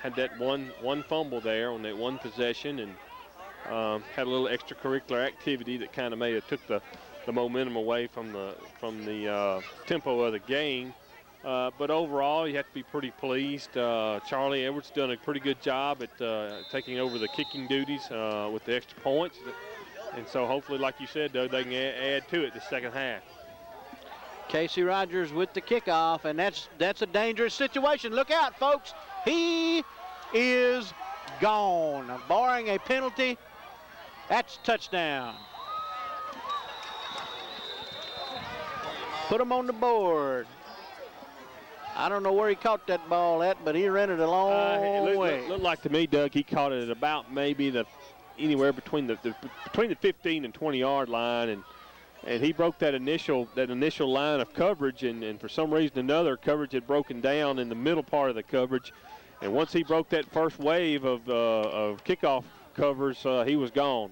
had that one fumble there on that one possession, and had a little extracurricular activity that kind of took the momentum away from the tempo of the game. But overall, you have to be pretty pleased. Charlie Edwards done a pretty good job at taking over the kicking duties with the extra points, and so hopefully, like you said, Doug, they can add to it the second half. Casey Rogers with the kickoff, and that's a dangerous situation. Look out, folks. He is gone. Barring a penalty, that's touchdown. Put him on the board. I don't know where he caught that ball at, but he ran it a long way. It looked like to me, Doug, he caught it at about maybe anywhere between the 15 and 20-yard line, and he broke that initial line of coverage, and for some reason or another, coverage had broken down in the middle part of the coverage. And once he broke that first wave of kickoff covers, he was gone.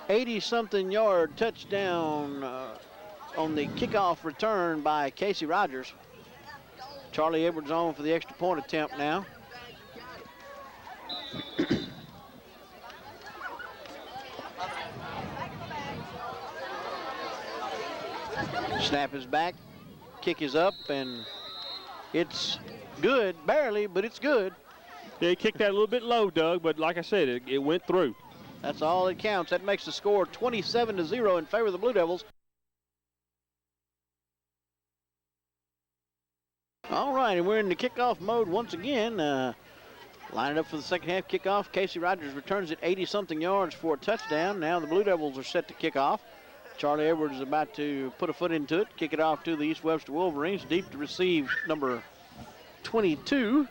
80-something yard touchdown on the kickoff return by Casey Rogers. Charlie Edwards on for the extra point attempt now. Snap is back, kick is up, and it's good, barely, but it's good. Yeah, he kicked that a little bit low, Doug, but like I said, it went through. That's all that counts. That makes the score 27-0 in favor of the Blue Devils. All right, and we're in the kickoff mode once again. Lining up for the second half kickoff. Casey Rogers returns it 80-something yards for a touchdown. Now the Blue Devils are set to kick off. Charlie Edwards is about to put a foot into it, kick it off to the East Webster Wolverines. Deep to receive number 22,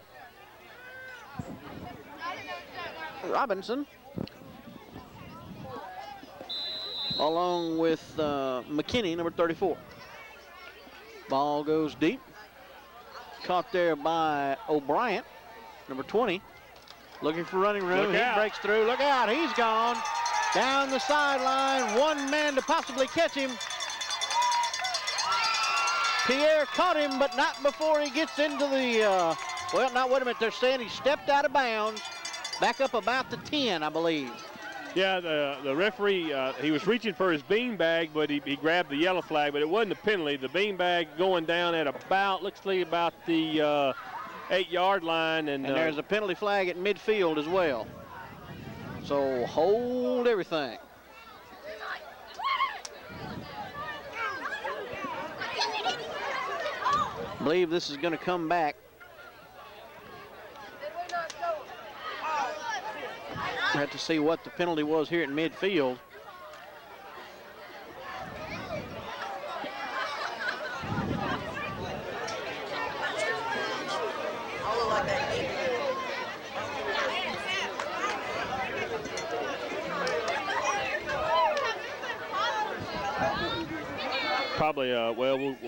Robinson, along with McKinney, number 34. Ball goes deep. Caught there by O'Brien, number 20. Looking for running room. He breaks through. Look out, he's gone. Down the sideline, one man to possibly catch him. Pierre caught him, but not before he gets into the, wait a minute, they're saying he stepped out of bounds. Back up about the 10, I believe. Yeah, the referee, he was reaching for his beanbag, but he grabbed the yellow flag, but it wasn't a penalty. The beanbag going down at looks like about the 8-yard line. And there's a penalty flag at midfield as well. So hold everything. I believe this is going to come back. We have to see what the penalty was here at midfield. Probably,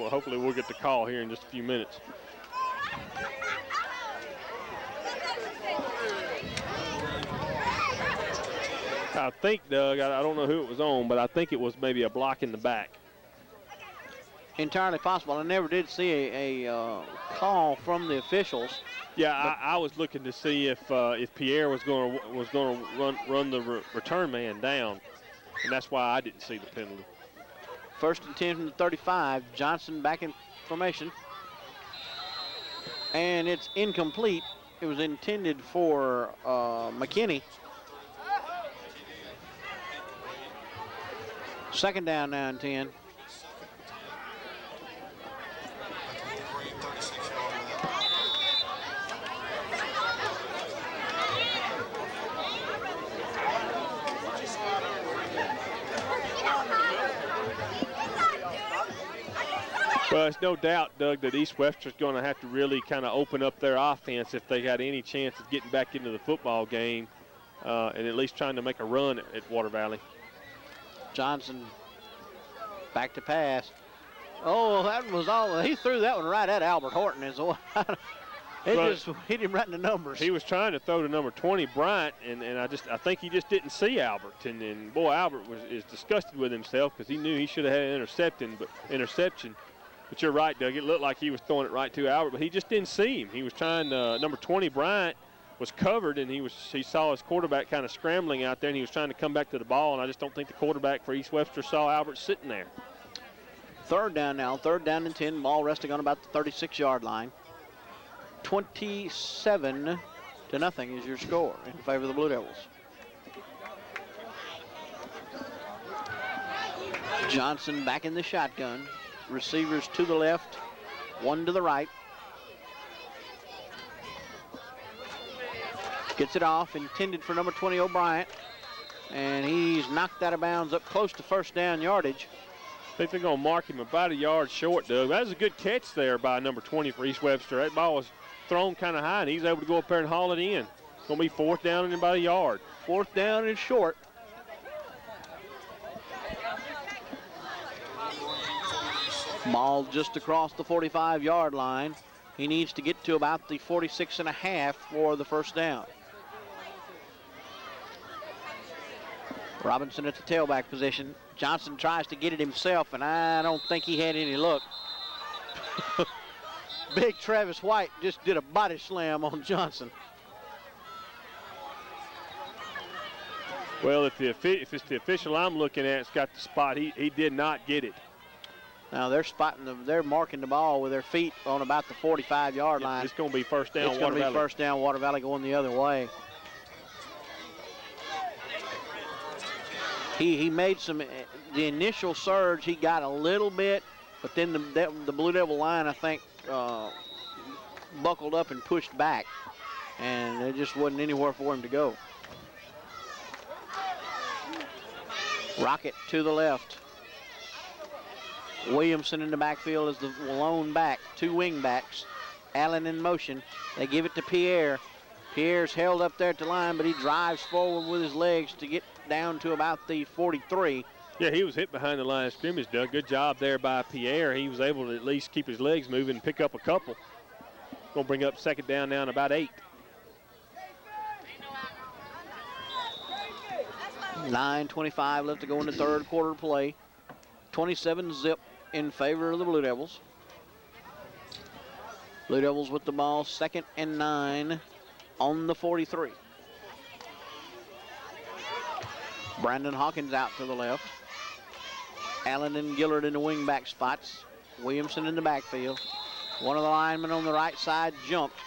hopefully we'll get the call here in just a few minutes. I think, Doug, I don't know who it was on, but I think it was maybe a block in the back. Entirely possible. I never did see a call from the officials. Yeah, I was looking to see if Pierre was going to run the return man down, and that's why I didn't see the penalty. First and 10 from the 35. Johnson back in formation. And it's incomplete. It was intended for McKinney. Second down now and 10. Well, it's no doubt, Doug, that East Webster's going to have to really kind of open up their offense if they got any chance of getting back into the football game and at least trying to make a run at Water Valley. Johnson back to pass. Oh, that was all. He threw that one right at Albert Horton. It just hit him right in the numbers. He was trying to throw to number 20, Bryant, and I think he just didn't see Albert. And boy, Albert is disgusted with himself because he knew he should have had an interception. But you're right, Doug. It looked like he was throwing it right to Albert, but he just didn't see him. He was trying number 20, Bryant, was covered, and he saw his quarterback kind of scrambling out there, and he was trying to come back to the ball, and I just don't think the quarterback for East Webster saw Albert sitting there. Third down now, 3rd down and 10, ball resting on about the 36-yard line. 27-0 is your score in favor of the Blue Devils. Johnson back in the shotgun. Receivers to the left, one to the right. Gets it off, intended for number 20, O'Brien. And he's knocked out of bounds up close to first down yardage. I think they're going to mark him about a yard short, Doug. That was a good catch there by number 20 for East Webster. That ball was thrown kind of high, and he's able to go up there and haul it in. It's going to be 4th down and about a yard. 4th down and short. Ball just across the 45-yard line. He needs to get to about the 46.5 for the first down. Robinson at the tailback position. Johnson tries to get it himself, and I don't think he had any luck. Big Travis White just did a body slam on Johnson. Well, if it's the official I'm looking at, it's got the spot. He did not get it. Now they're marking the ball with their feet on about the 45-yard line. It's going to be first down. It's going to be first down. Water Valley going the other way. He made the initial surge. He got a little bit, but then the Blue Devil line, I think, buckled up and pushed back, and there just wasn't anywhere for him to go. Rocket to the left. Williamson in the backfield is the lone back. 2 wing backs. Allen in motion. They give it to Pierre. Pierre's held up there at the line, but he drives forward with his legs to get down to about the 43. Yeah, he was hit behind the line of scrimmage, Doug. Good job there by Pierre. He was able to at least keep his legs moving and pick up a couple. Going to bring up 2nd down now and about 8. 9:25 left to go in the 3rd quarter play. 27-0 in favor of the Blue Devils. Blue Devils with the ball, 2nd and 9 on the 43. Brandon Hawkins out to the left. Allen and Gillard in the wingback spots. Williamson in the backfield. One of the linemen on the right side jumped.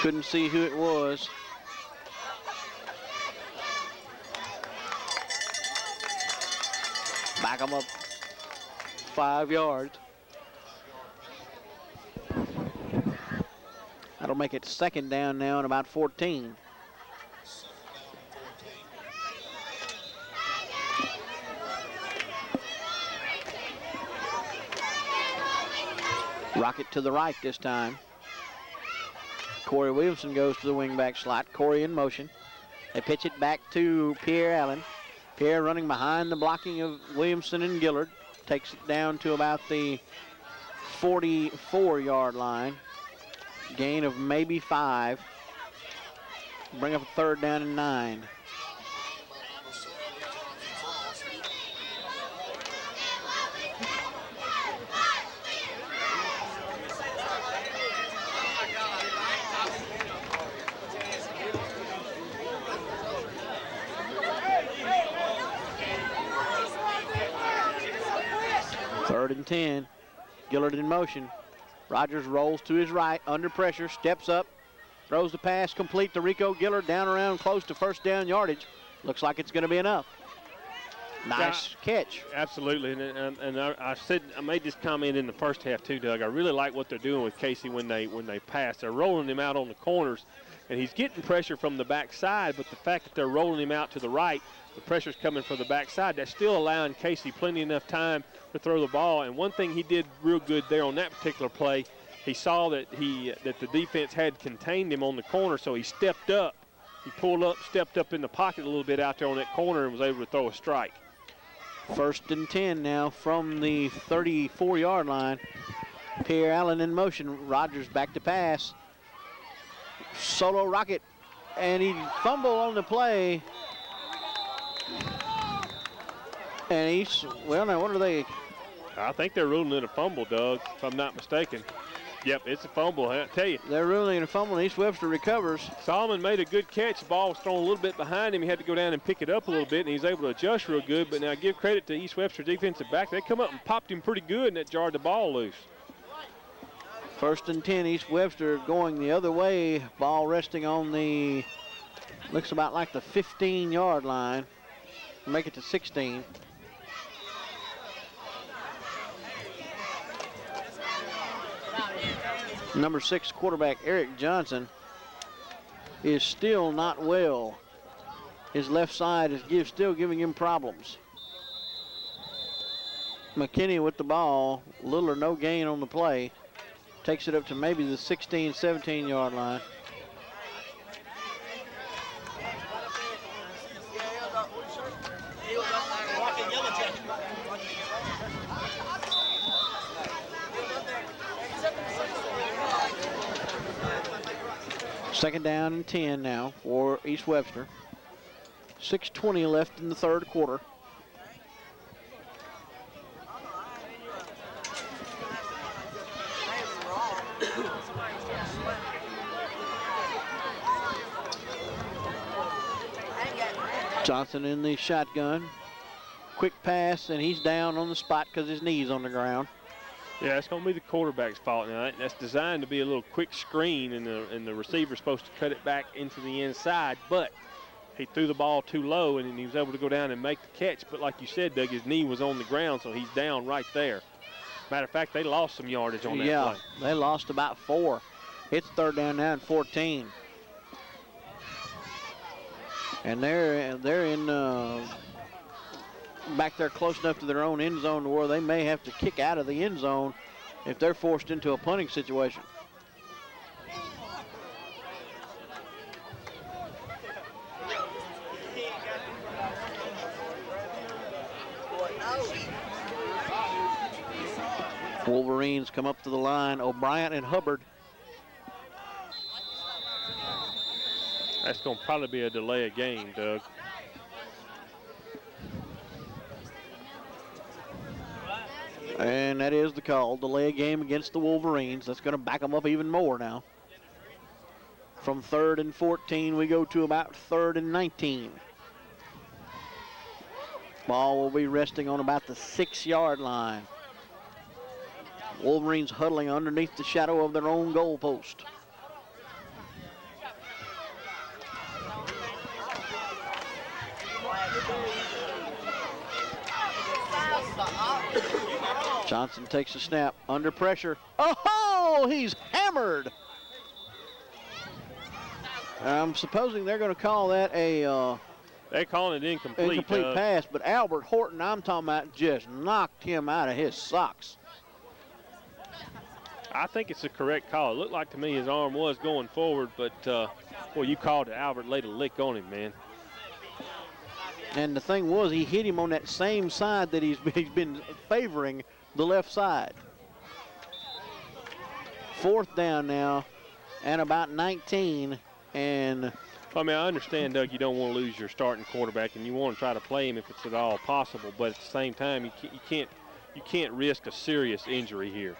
Couldn't see who it was. Back him up 5 yards. That'll make it 2nd down now and about 14. Rocket to the right this time. Corey Williamson goes to the wingback slot. Corey in motion. They pitch it back to Pierre Allen. Pierre running behind the blocking of Williamson and Gillard. Takes it down to about the 44-yard line. Gain of maybe 5. Bring up a 3rd down and 9. Third and 10. Gillard in motion. Rogers rolls to his right, under pressure, steps up, throws the pass complete to Rico Gillard, down around close to first down yardage. Looks like it's going to be enough. Nice catch. Absolutely, and I made this comment in the first half too, Doug. I really like what they're doing with Casey when they pass. They're rolling him out on the corners, and he's getting pressure from the backside, but the fact that they're rolling him out to the right, the pressure's coming from the backside, that's still allowing Casey plenty enough time to throw the ball. And one thing he did real good there on that particular play, he saw that that the defense had contained him on the corner, so he stepped up. He pulled up, stepped up in the pocket a little bit out there on that corner and was able to throw a strike. 1st and 10 now from the 34-yard line. Pierre Allen in motion. Rogers back to pass. Solo rocket, and he fumbled on the play. And he's, well, now what are they? I think they're ruling it a fumble, Doug, if I'm not mistaken. Yep, it's a fumble. I tell you. They're ruling it a fumble, and East Webster recovers. Solomon made a good catch. The ball was thrown a little bit behind him. He had to go down and pick it up a little bit, and he's able to adjust real good. But now give credit to East Webster defensive back. They come up and popped him pretty good, and that jarred the ball loose. 1st and 10, East Webster going the other way. Ball resting on the, looks about like the 15-yard line. Make it to 16. Number 6 quarterback Eric Johnson is still not well. His left side is still giving him problems. McKinney with the ball, little or no gain on the play. Takes it up to maybe the 16, 17-yard line. Second down and 10 now for East Webster. 6:20 left in the third quarter. Johnson in the shotgun. Quick pass, and he's down on the spot because his knee's on the ground. Yeah, it's going to be the quarterback's fault. Now, that's designed to be a little quick screen, and the receiver's supposed to cut it back into the inside, but he threw the ball too low, and he was able to go down and make the catch. But like you said, Doug, his knee was on the ground, so he's down right there. Matter of fact, they lost some yardage on that play. Yeah, they lost about 4. It's third down now and 14. And they're in back there close enough to their own end zone to where they may have to kick out of the end zone if they're forced into a punting situation. Wolverines come up to the line. O'Brien and Hubbard. That's going to probably be a delay of game, Doug. And that is the call. Delay a game against the Wolverines. That's going to back them up even more now. From 3rd and 14, we go to about 3rd and 19. Ball will be resting on about the 6-yard line. Wolverines huddling underneath the shadow of their own goal post. Johnson takes a snap under pressure. Oh, he's hammered. I'm supposing they're going to call that a they're calling it incomplete pass, but Albert Horton, I'm talking about, just knocked him out of his socks. I think it's a correct call. It looked like to me his arm was going forward, but well, you called it. Albert laid a lick on him, man. And the thing was, he hit him on that same side that he's been favoring, the left side. 4th down now, and about 19. And I mean, I understand, Doug, you don't want to lose your starting quarterback, and you want to try to play him if it's at all possible. But at the same time, you can't risk a serious injury here.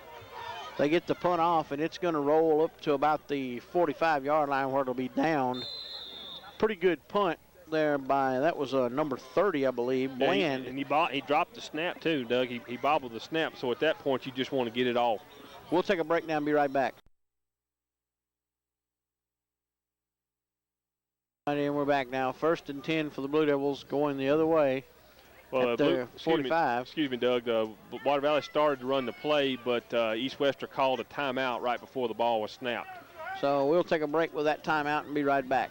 They get the punt off, and it's going to roll up to about the 45-yard line where it'll be downed. Pretty good punt there by, that was number 30, I believe, Bland. Yeah, and he dropped the snap too, Doug. He bobbled the snap, so at that point you just want to get it off. We'll take a break now and be right back. And we're back now. 1st and 10 for the Blue Devils, going the other way. Well, at 45. Excuse me, Doug. Water Valley started to run the play, but East Webster called a timeout right before the ball was snapped. So we'll take a break with that timeout and be right back.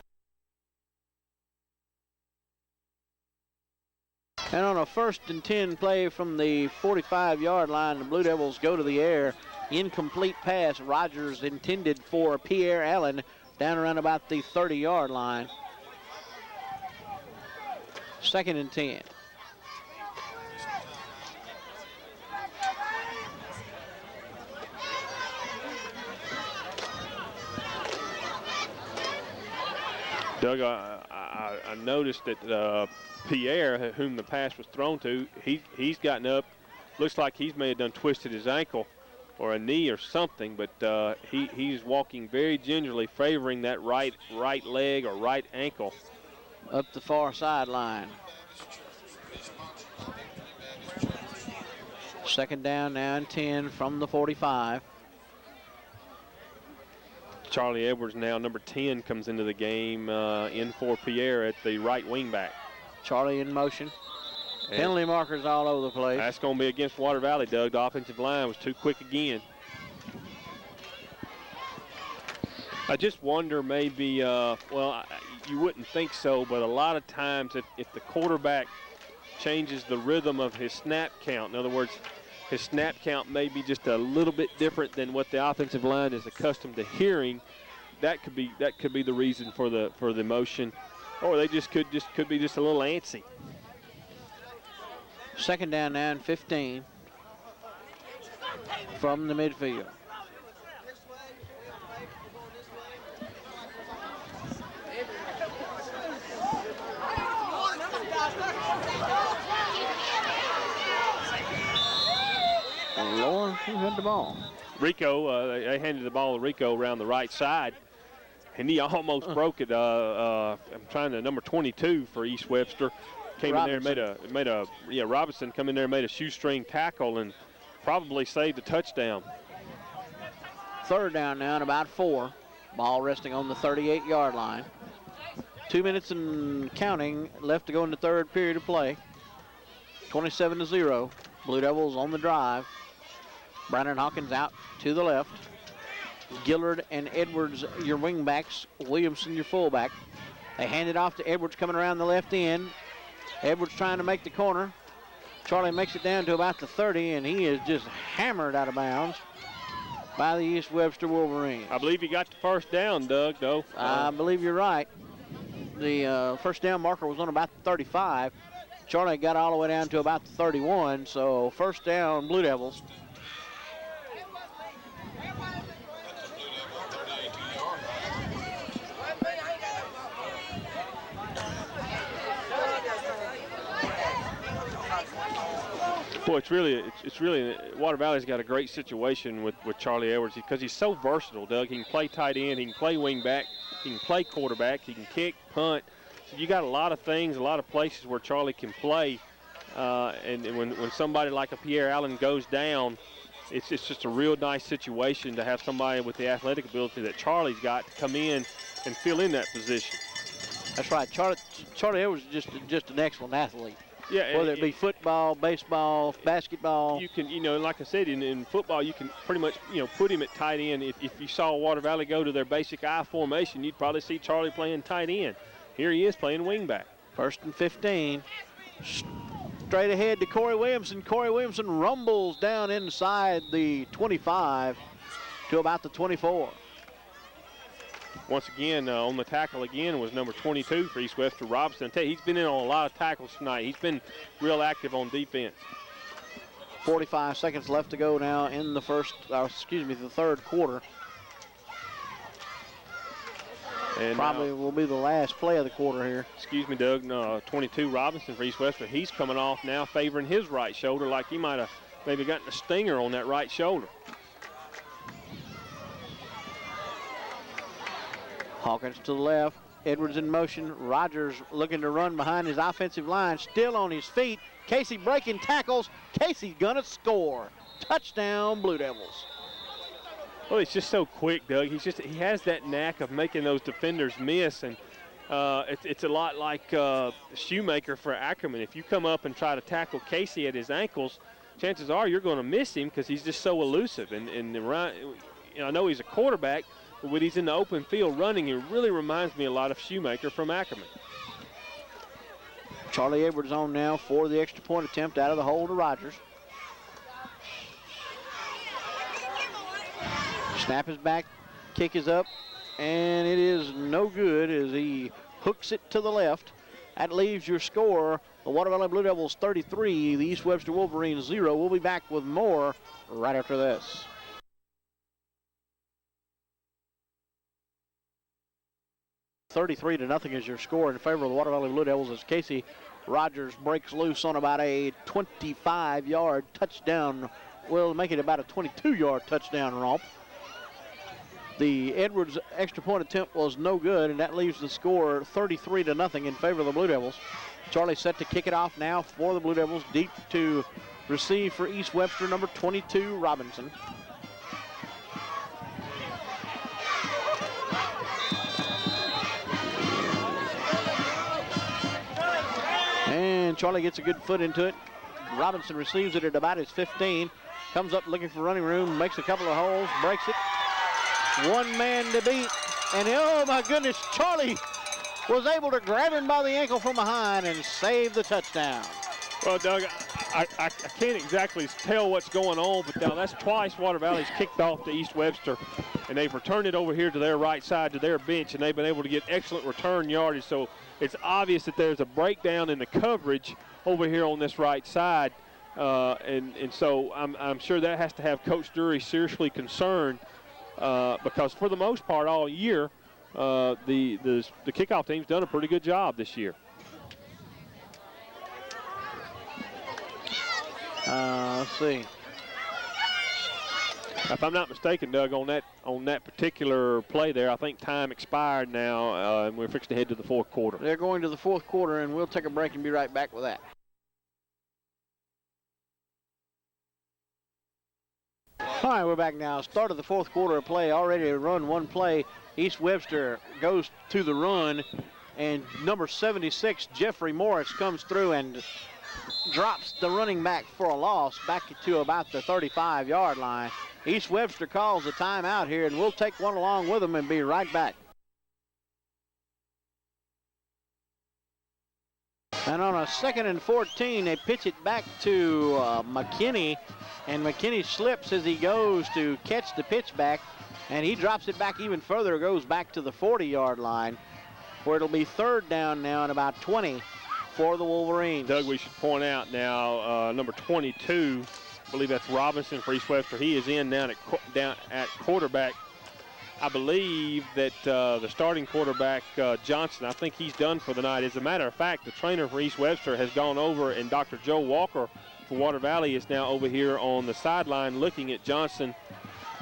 And on a 1st and 10 play from the 45-yard line, the Blue Devils go to the air. Incomplete pass. Rogers intended for Pierre Allen down around about the 30-yard line. 2nd and 10. Doug, I noticed that Pierre, whom the pass was thrown to, he's gotten up. Looks like he may have done twisted his ankle or a knee or something, but he's walking very gingerly, favoring that right leg or right ankle. Up the far sideline. 2nd down now and 10 from the 45. Charlie Edwards now, number 10, comes into the game in for Pierre at the right wing back. Charlie in motion. And penalty markers all over the place. That's going to be against Water Valley, Doug. The offensive line was too quick again. I just wonder maybe, you wouldn't think so, but a lot of times if the quarterback changes the rhythm of his snap count, in other words, his snap count may be just a little bit different than what the offensive line is accustomed to hearing. That could be the reason for the motion, or they could be just a little antsy. 2nd down now and 15 from the midfield. Lord, who had the ball? Rico, they handed the ball to Rico around the right side, and he almost broke it. I'm trying to number 22 for East Webster came Robinson. In there and made a Robinson come in there and made a shoestring tackle and probably saved a touchdown. 3rd down now and about 4. Ball resting on the 38-yard line. 2 minutes and counting left to go in the 3rd period of play. 27-0. Blue Devils on the drive. Brandon Hawkins out to the left. Gillard and Edwards, your wingbacks. Williamson, your fullback. They hand it off to Edwards coming around the left end. Edwards trying to make the corner. Charlie makes it down to about the 30, and he is just hammered out of bounds by the East Webster Wolverines. I believe he got the 1st down, Doug, though. I believe you're right. The 1st down marker was on about the 35. Charlie got all the way down to about the 31, so 1st down, Blue Devils. Boy, it's really Water Valley's got a great situation with Charlie Edwards because he's so versatile, Doug. He can play tight end, he can play wing back, he can play quarterback, he can kick, punt. So you got a lot of things, a lot of places where Charlie can play. And when somebody like a Pierre Allen goes down, it's just a real nice situation to have somebody with the athletic ability that Charlie's got to come in and fill in that position. That's right. Charlie Edwards is just an excellent athlete. Yeah, whether it be football, baseball, basketball. You can, like I said, in football, you can pretty much, put him at tight end. If you saw Water Valley go to their basic I formation, you'd probably see Charlie playing tight end. Here he is playing wingback. 1st and 15. Straight ahead to Corey Williamson. Corey Williamson rumbles down inside the 25 to about the 24. Once again, on the tackle again was number 22 for East Webster, Robinson. I tell you, he's been in on a lot of tackles tonight. He's been real active on defense. 45 seconds left to go now in the the 3rd quarter. And probably will be the last play of the quarter here. Excuse me, Doug. 22 Robinson for East Webster. He's coming off now, favoring his right shoulder, like he might have maybe gotten a stinger on that right shoulder. Hawkins to the left. Edwards in motion. Rogers looking to run behind his offensive line. Still on his feet. Casey breaking tackles. Casey's gonna score. Touchdown, Blue Devils. Well, he's just so quick, Doug. He has that knack of making those defenders miss, and it's a lot like Shoemaker for Ackerman. If you come up and try to tackle Casey at his ankles, chances are you're going to miss him because he's just so elusive. And I know he's a quarterback, but when he's in the open field running, he really reminds me a lot of Shoemaker from Ackerman. Charlie Edwards on now for the extra point attempt out of the hole to Rogers. Snap is back, kick is up, and it is no good as he hooks it to the left. That leaves your score, the Water Valley Blue Devils 33, the East Webster Wolverines 0. We'll be back with more right after this. $33-0 is your score in favor of the Water Valley Blue Devils as Casey Rogers breaks loose on about a 25-yard touchdown. Will make it about a 22-yard touchdown romp. The Edwards extra point attempt was no good, and that leaves the score 33-0 in favor of the Blue Devils. Charlie set to kick it off now for the Blue Devils, deep to receive for East Webster, number 22, Robinson. And Charlie gets a good foot into it. Robinson receives it at about his 15. Comes up looking for running room, makes a couple of holes, breaks it. One man to beat, and oh my goodness, Charlie was able to grab him by the ankle from behind and save the touchdown. Well, Doug, I can't exactly tell what's going on, but now that's twice Water Valley's kicked off to East Webster, and they've returned it over here to their right side, to their bench, and they've been able to get excellent return yardage. So it's obvious that there's a breakdown in the coverage over here on this right side, and so I'm sure that has to have Coach Dury seriously concerned. Because for the most part all year, the kickoff team's done a pretty good job this year. Let's see. If I'm not mistaken, Doug, on that particular play there, I think time expired now, and we're fixing to head to the fourth quarter. They're going to the fourth quarter, and we'll take a break and be right back with that. All right, we're back now. Start of the fourth quarter of play. Already run one play. East Webster goes to the run, and number 76, Jeffrey Morris, comes through and drops the running back for a loss back to about the 35-yard line. East Webster calls a timeout here, and we'll take one along with them and be right back. And on a 2nd and 14, they pitch it back to McKinney. And McKinney slips as he goes to catch the pitch back, and he drops it back even further, goes back to the 40-yard line, where it'll be third down now and about 20 for the Wolverines. Doug, we should point out now number 22, I believe that's Robinson for East Webster. He is in down at quarterback. I believe that the starting quarterback, Johnson, I think he's done for the night. As a matter of fact, the trainer for East Webster has gone over, and Dr. Joe Walker for Water Valley is now over here on the sideline looking at Johnson,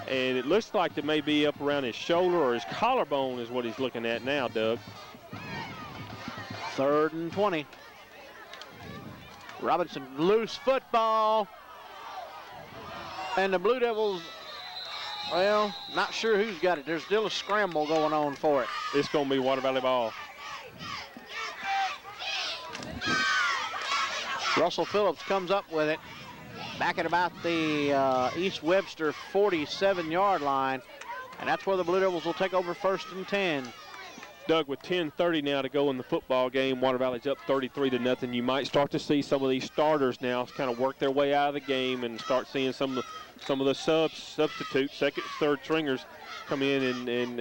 and it looks like it may be up around his shoulder or his collarbone is what he's looking at now, Doug. 3rd and 20. Robinson, loose football. And the Blue Devils, well, not sure who's got it. There's still a scramble going on for it. It's going to be Water Valley ball. Russell Phillips comes up with it back at about the East Webster 47-yard line, and that's where the Blue Devils will take over 1st and 10. Doug, with 10:30 now to go in the football game, Water Valley's up 33-0. You might start to see some of these starters now kind of work their way out of the game and start seeing some of the substitutes, second, third stringers come in and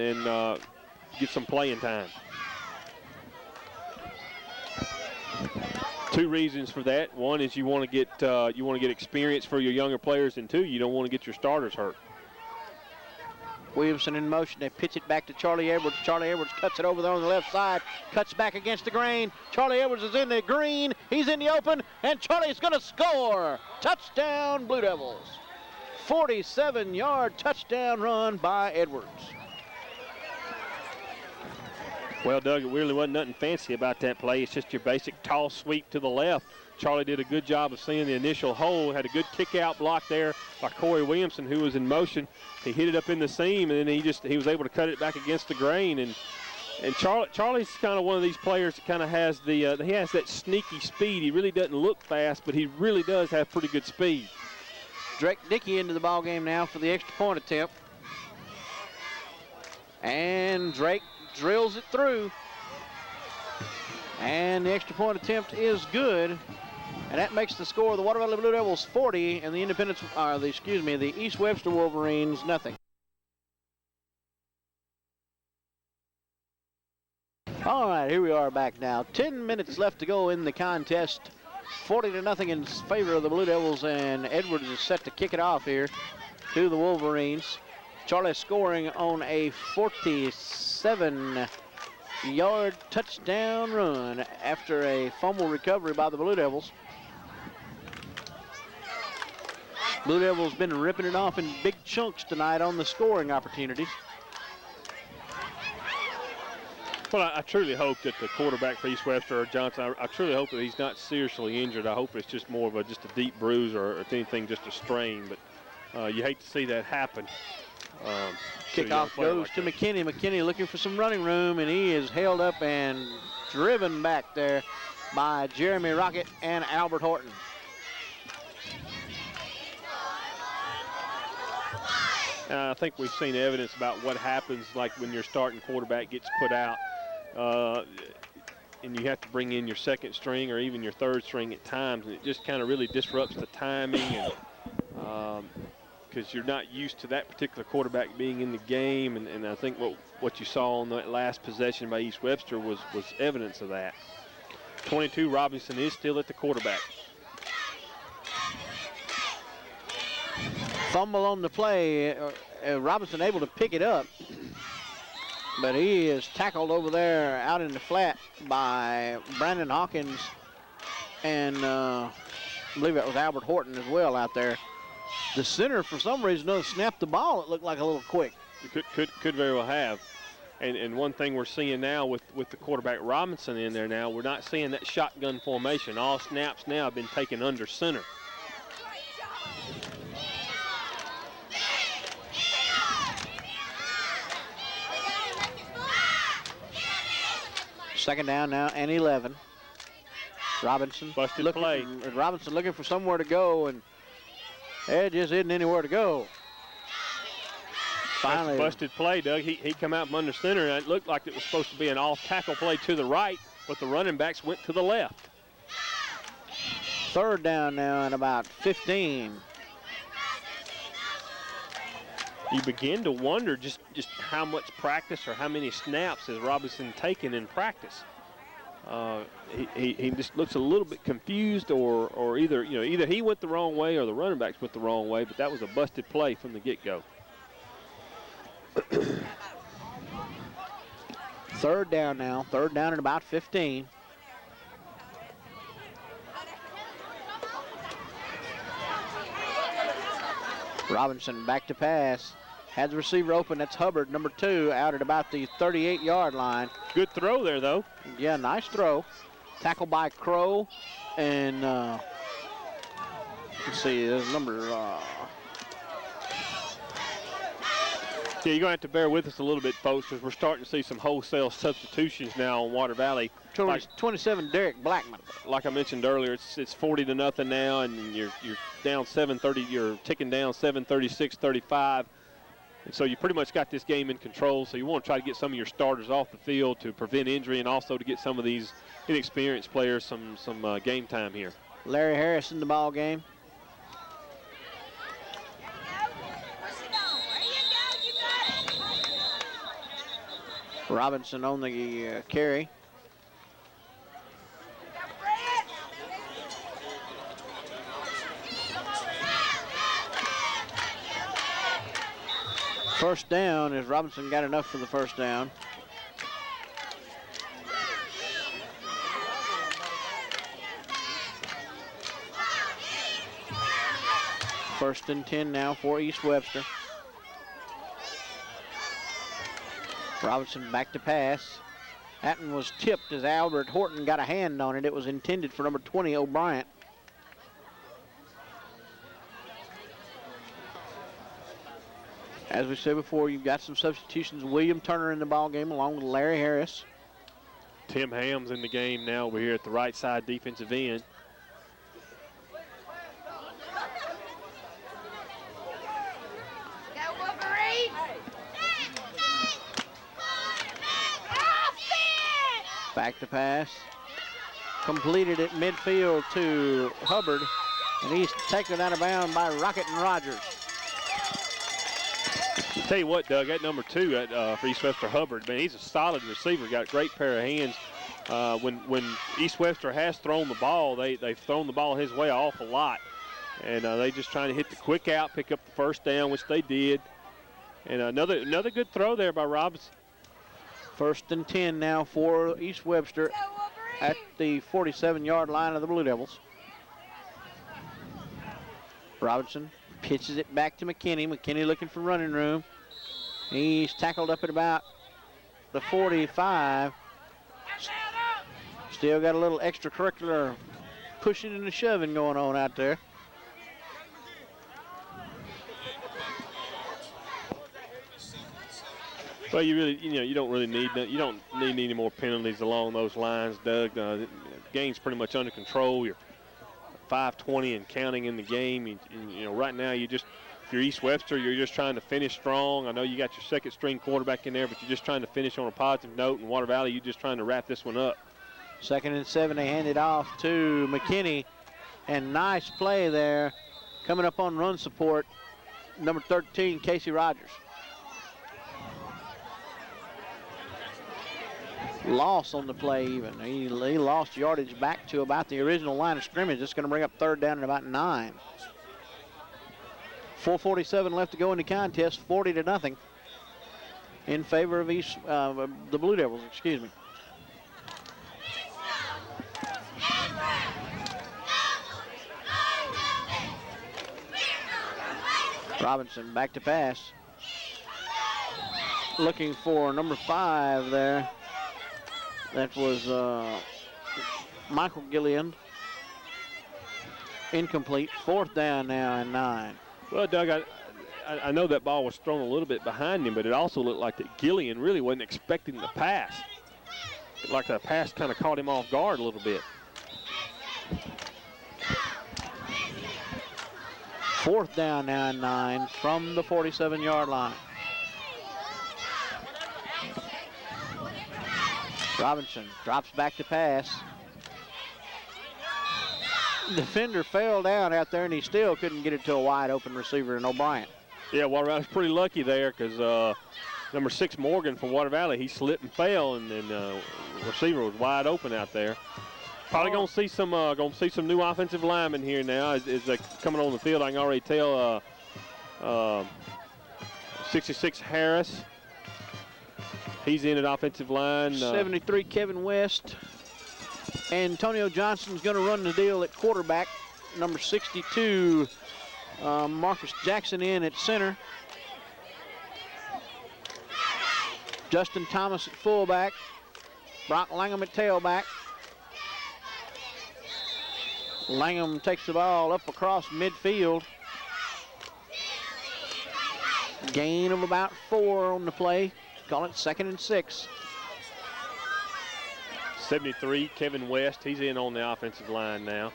get some playing time. Two reasons for that. One is you want to get experience for your younger players, and two, you don't want to get your starters hurt. Williamson in motion. They pitch it back to Charlie Edwards. Charlie Edwards cuts it over there on the left side. Cuts back against the grain. Charlie Edwards is in the green. He's in the open, and Charlie's going to score. Touchdown, Blue Devils. 47-yard touchdown run by Edwards. Well, Doug, it really wasn't nothing fancy about that play. It's just your basic tall sweep to the left. Charlie did a good job of seeing the initial hole, had a good kick-out block there by Corey Williamson, who was in motion. He hit it up in the seam, and then he was able to cut it back against the grain. And Charlie's kind of one of these players that kind of has he has that sneaky speed. He really doesn't look fast, but he really does have pretty good speed. Drake Dickey into the ball game now for the extra point attempt. And Drake drills it through. And the extra point attempt is good. And that makes the score of the Water Valley Blue Devils 40 and the East Webster Wolverines nothing. All right, here we are back now. 10 minutes left to go in the contest. 40-0 in favor of the Blue Devils, and Edwards is set to kick it off here to the Wolverines. Charlie scoring on a 47-yard touchdown run after a fumble recovery by the Blue Devils. Blue Devils been ripping it off in big chunks tonight on the scoring opportunities. Well, I truly hope that the quarterback for East Webster, or Johnson, I truly hope that he's not seriously injured. I hope it's just more of just a deep bruise, or if anything, just a strain. But you hate to see that happen. Kickoff goes to McKinney. McKinney looking for some running room, and he is held up and driven back there by Jeremy Rocket and Albert Horton. I think we've seen evidence about what happens, like when your starting quarterback gets put out, and you have to bring in your second string or even your third string at times, and it just kind of really disrupts the timing, and because you're not used to that particular quarterback being in the game, and I think what you saw on that last possession by East Webster was evidence of that. 22, Robinson is still at the quarterback. Fumble on the play. Robinson able to pick it up, but he is tackled over there out in the flat by Brandon Hawkins, and I believe it was Albert Horton as well out there. The center, for some reason, doesn't snap the ball. It looked like a little quick. It could very well have. And one thing we're seeing now with the quarterback Robinson in there now, we're not seeing that shotgun formation. All snaps now have been taken under center. Second down now and 11. Robinson Robinson looking for somewhere to go, and there just isn't anywhere to go. Finally, that's a busted play, Doug. He come out from under center, and it looked like it was supposed to be an off-tackle play to the right, but the running backs went to the left. Third down now and about 15. You begin to wonder just how much practice or how many snaps has Robinson taken in practice. He just looks a little bit confused, or either he went the wrong way or the running backs went the wrong way. But that was a busted play from the get-go. Third down now. Third down at about 15. Robinson back to pass. Has the receiver open. That's Hubbard, number 2, out at about the 38-yard line. Good throw there, though. Yeah, nice throw. Tackle by Crow. And let's see, there's number... Yeah, you're going to have to bear with us a little bit, folks, because we're starting to see some wholesale substitutions now on Water Valley. 27, Derek Blackman. Like I mentioned earlier, it's 40-0 now, and you're down 7:30. You're ticking down 7:36-35. And so you pretty much got this game in control. So you want to try to get some of your starters off the field to prevent injury, and also to get some of these inexperienced players some game time here. Larry Harris in the ball game. Robinson on the carry. First down, as Robinson got enough for the first down. First and 10 now for East Webster. Robinson back to pass. Hatton was tipped as Albert Horton got a hand on it. It was intended for number 20, O'Brien. As we said before, you've got some substitutions. William Turner in the ball game along with Larry Harris. Tim Ham's in the game now over here at the right side defensive end. Back to pass. Completed at midfield to Hubbard, and he's taken out of bounds by Rocket and Rogers. Tell you what, Doug, that number 2 for East Webster, Hubbard, man, he's a solid receiver. Got a great pair of hands. When East Webster has thrown the ball, they've thrown the ball his way an awful lot. And they just trying to hit the quick out, pick up the first down, which they did. And another good throw there by Robinson. 1st and 10 now for East Webster at the 47-yard line of the Blue Devils. Robinson pitches it back to McKinney. McKinney looking for running room. He's tackled up at about the 45. Still got a little extracurricular pushing and shoving going on out there. Well, you don't need any more penalties along those lines, Doug. The game's pretty much under control. You're 5:20 and counting in the game. Right now if you're East Webster, you're just trying to finish strong. I know you got your second-string quarterback in there, but you're just trying to finish on a positive note. In Water Valley, you're just trying to wrap this one up. 2nd and 7, they hand it off to McKinney, and nice play there. Coming up on run support, number 13, Casey Rogers. Loss on the play even. He lost yardage back to about the original line of scrimmage. It's going to bring up 3rd down and about 9. 4:47 left to go in the contest, 40-0 in favor of the Blue Devils, excuse me. Robinson back to pass. Looking for number 5 there. That was Michael Gillian. Incomplete. 4th down now and 9. Well, Doug, I know that ball was thrown a little bit behind him, but it also looked like that Gillian really wasn't expecting the pass. Like the pass kind of caught him off guard a little bit. 4th down now and 9 from the 47-yard line. Robinson drops back to pass. Defender fell down out there, and he still couldn't get it to a wide open receiver in O'Brien. Yeah, Water Valley's pretty lucky there because number 6 Morgan from Water Valley, he slipped and fell, and receiver was wide open out there. Probably gonna see some new offensive linemen here now as they coming on the field. I can already tell 66 Harris. He's in at offensive line. 73 Kevin West. Antonio Johnson's going to run the deal at quarterback. Number 62 Marcus Jackson in at center. Justin Thomas at fullback. Brock Langham at tailback. Langham takes the ball up across midfield. Gain of about 4 on the play. Call it 2nd and 6. 73, Kevin West. He's in on the offensive line now.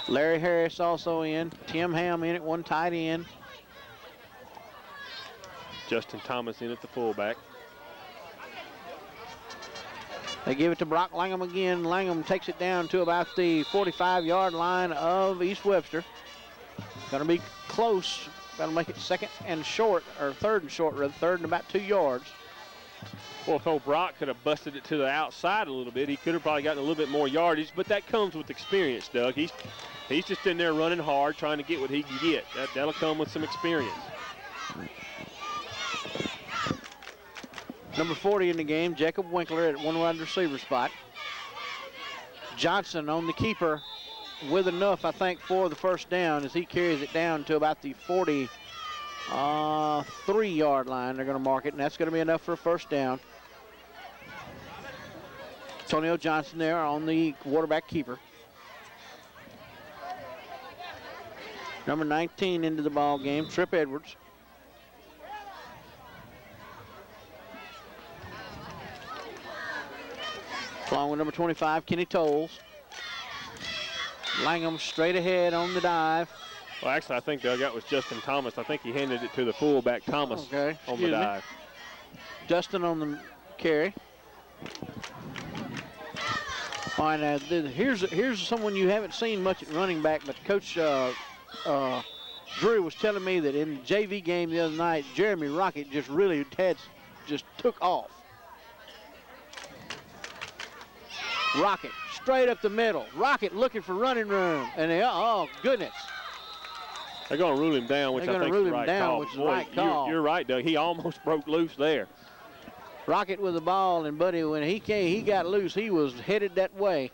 Larry Harris also in. Tim Ham in at one tight end. Justin Thomas in at the fullback. They give it to Brock Langham again. Langham takes it down to about the 45-yard line of East Webster. Going to be close. Got to make it 2nd and short, or 3rd and short, rather. 3rd and about 2 yards. Well, if old Brock could have busted it to the outside a little bit, he could have probably gotten a little bit more yardage, but that comes with experience, Doug. He's just in there running hard, trying to get what he can get. That'll come with some experience. Number 40 in the game, Jacob Winkler at one wide receiver spot. Johnson on the keeper with enough, I think, for the first down as he carries it down to about the 43-yard line. They're going to mark it, and that's going to be enough for a first down. Antonio Johnson there on the quarterback keeper. Number 19 into the ball game, Trip Edwards. Along with number 25, Kenny Tolles. Langham straight ahead on the dive. Well, actually, I think, Doug, that was Justin Thomas. I think he handed it to the fullback, Thomas, on the dive. Justin on the carry. All right, now here's someone you haven't seen much at running back, but Coach Drury was telling me that in the JV game the other night, Jeremy Rocket just took off. Rocket straight up the middle. Rocket looking for running room, and oh goodness. They're going to rule him down, which I think is the right call. Which is the right call. You're right, Doug. He almost broke loose there. Rocket with the ball, and Buddy, when he got loose, he was headed that way.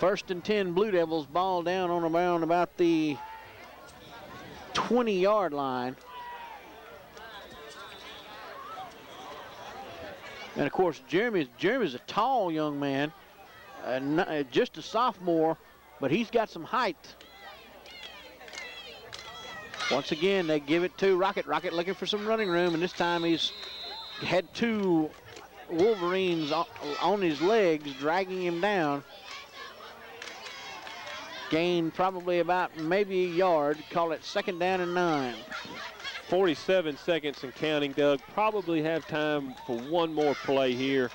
1st and 10, Blue Devils, ball down on around about the 20-yard line. And of course, Jeremy's a tall young man, just a sophomore, but he's got some height. Once again, they give it to Rocket. Rocket looking for some running room, and this time he's had 2 Wolverines on his legs, dragging him down. Gained probably about maybe a yard. Call it 2nd down and 9. 47 seconds and counting, Doug. Probably have time for one more play here.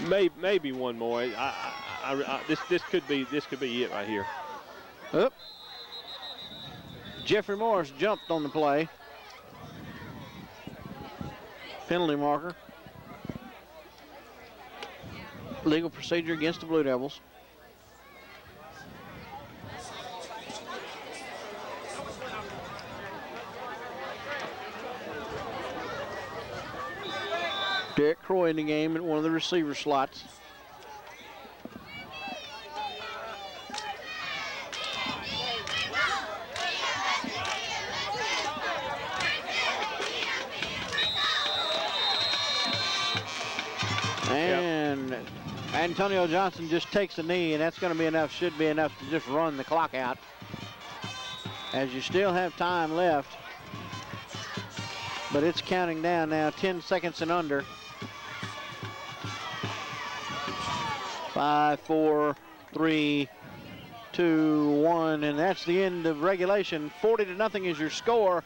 Maybe one more. This could be it right here. Oop. Jeffrey Morris jumped on the play. Penalty marker. Legal procedure against the Blue Devils. Derek Croy in the game at one of the receiver slots. And Antonio Johnson just takes a knee, and that's going to be enough, should be enough to just run the clock out. As you still have time left, but it's counting down now, 10 seconds and under. 5, 4, 3, 2, 1, and that's the end of regulation. 40-0 is your score.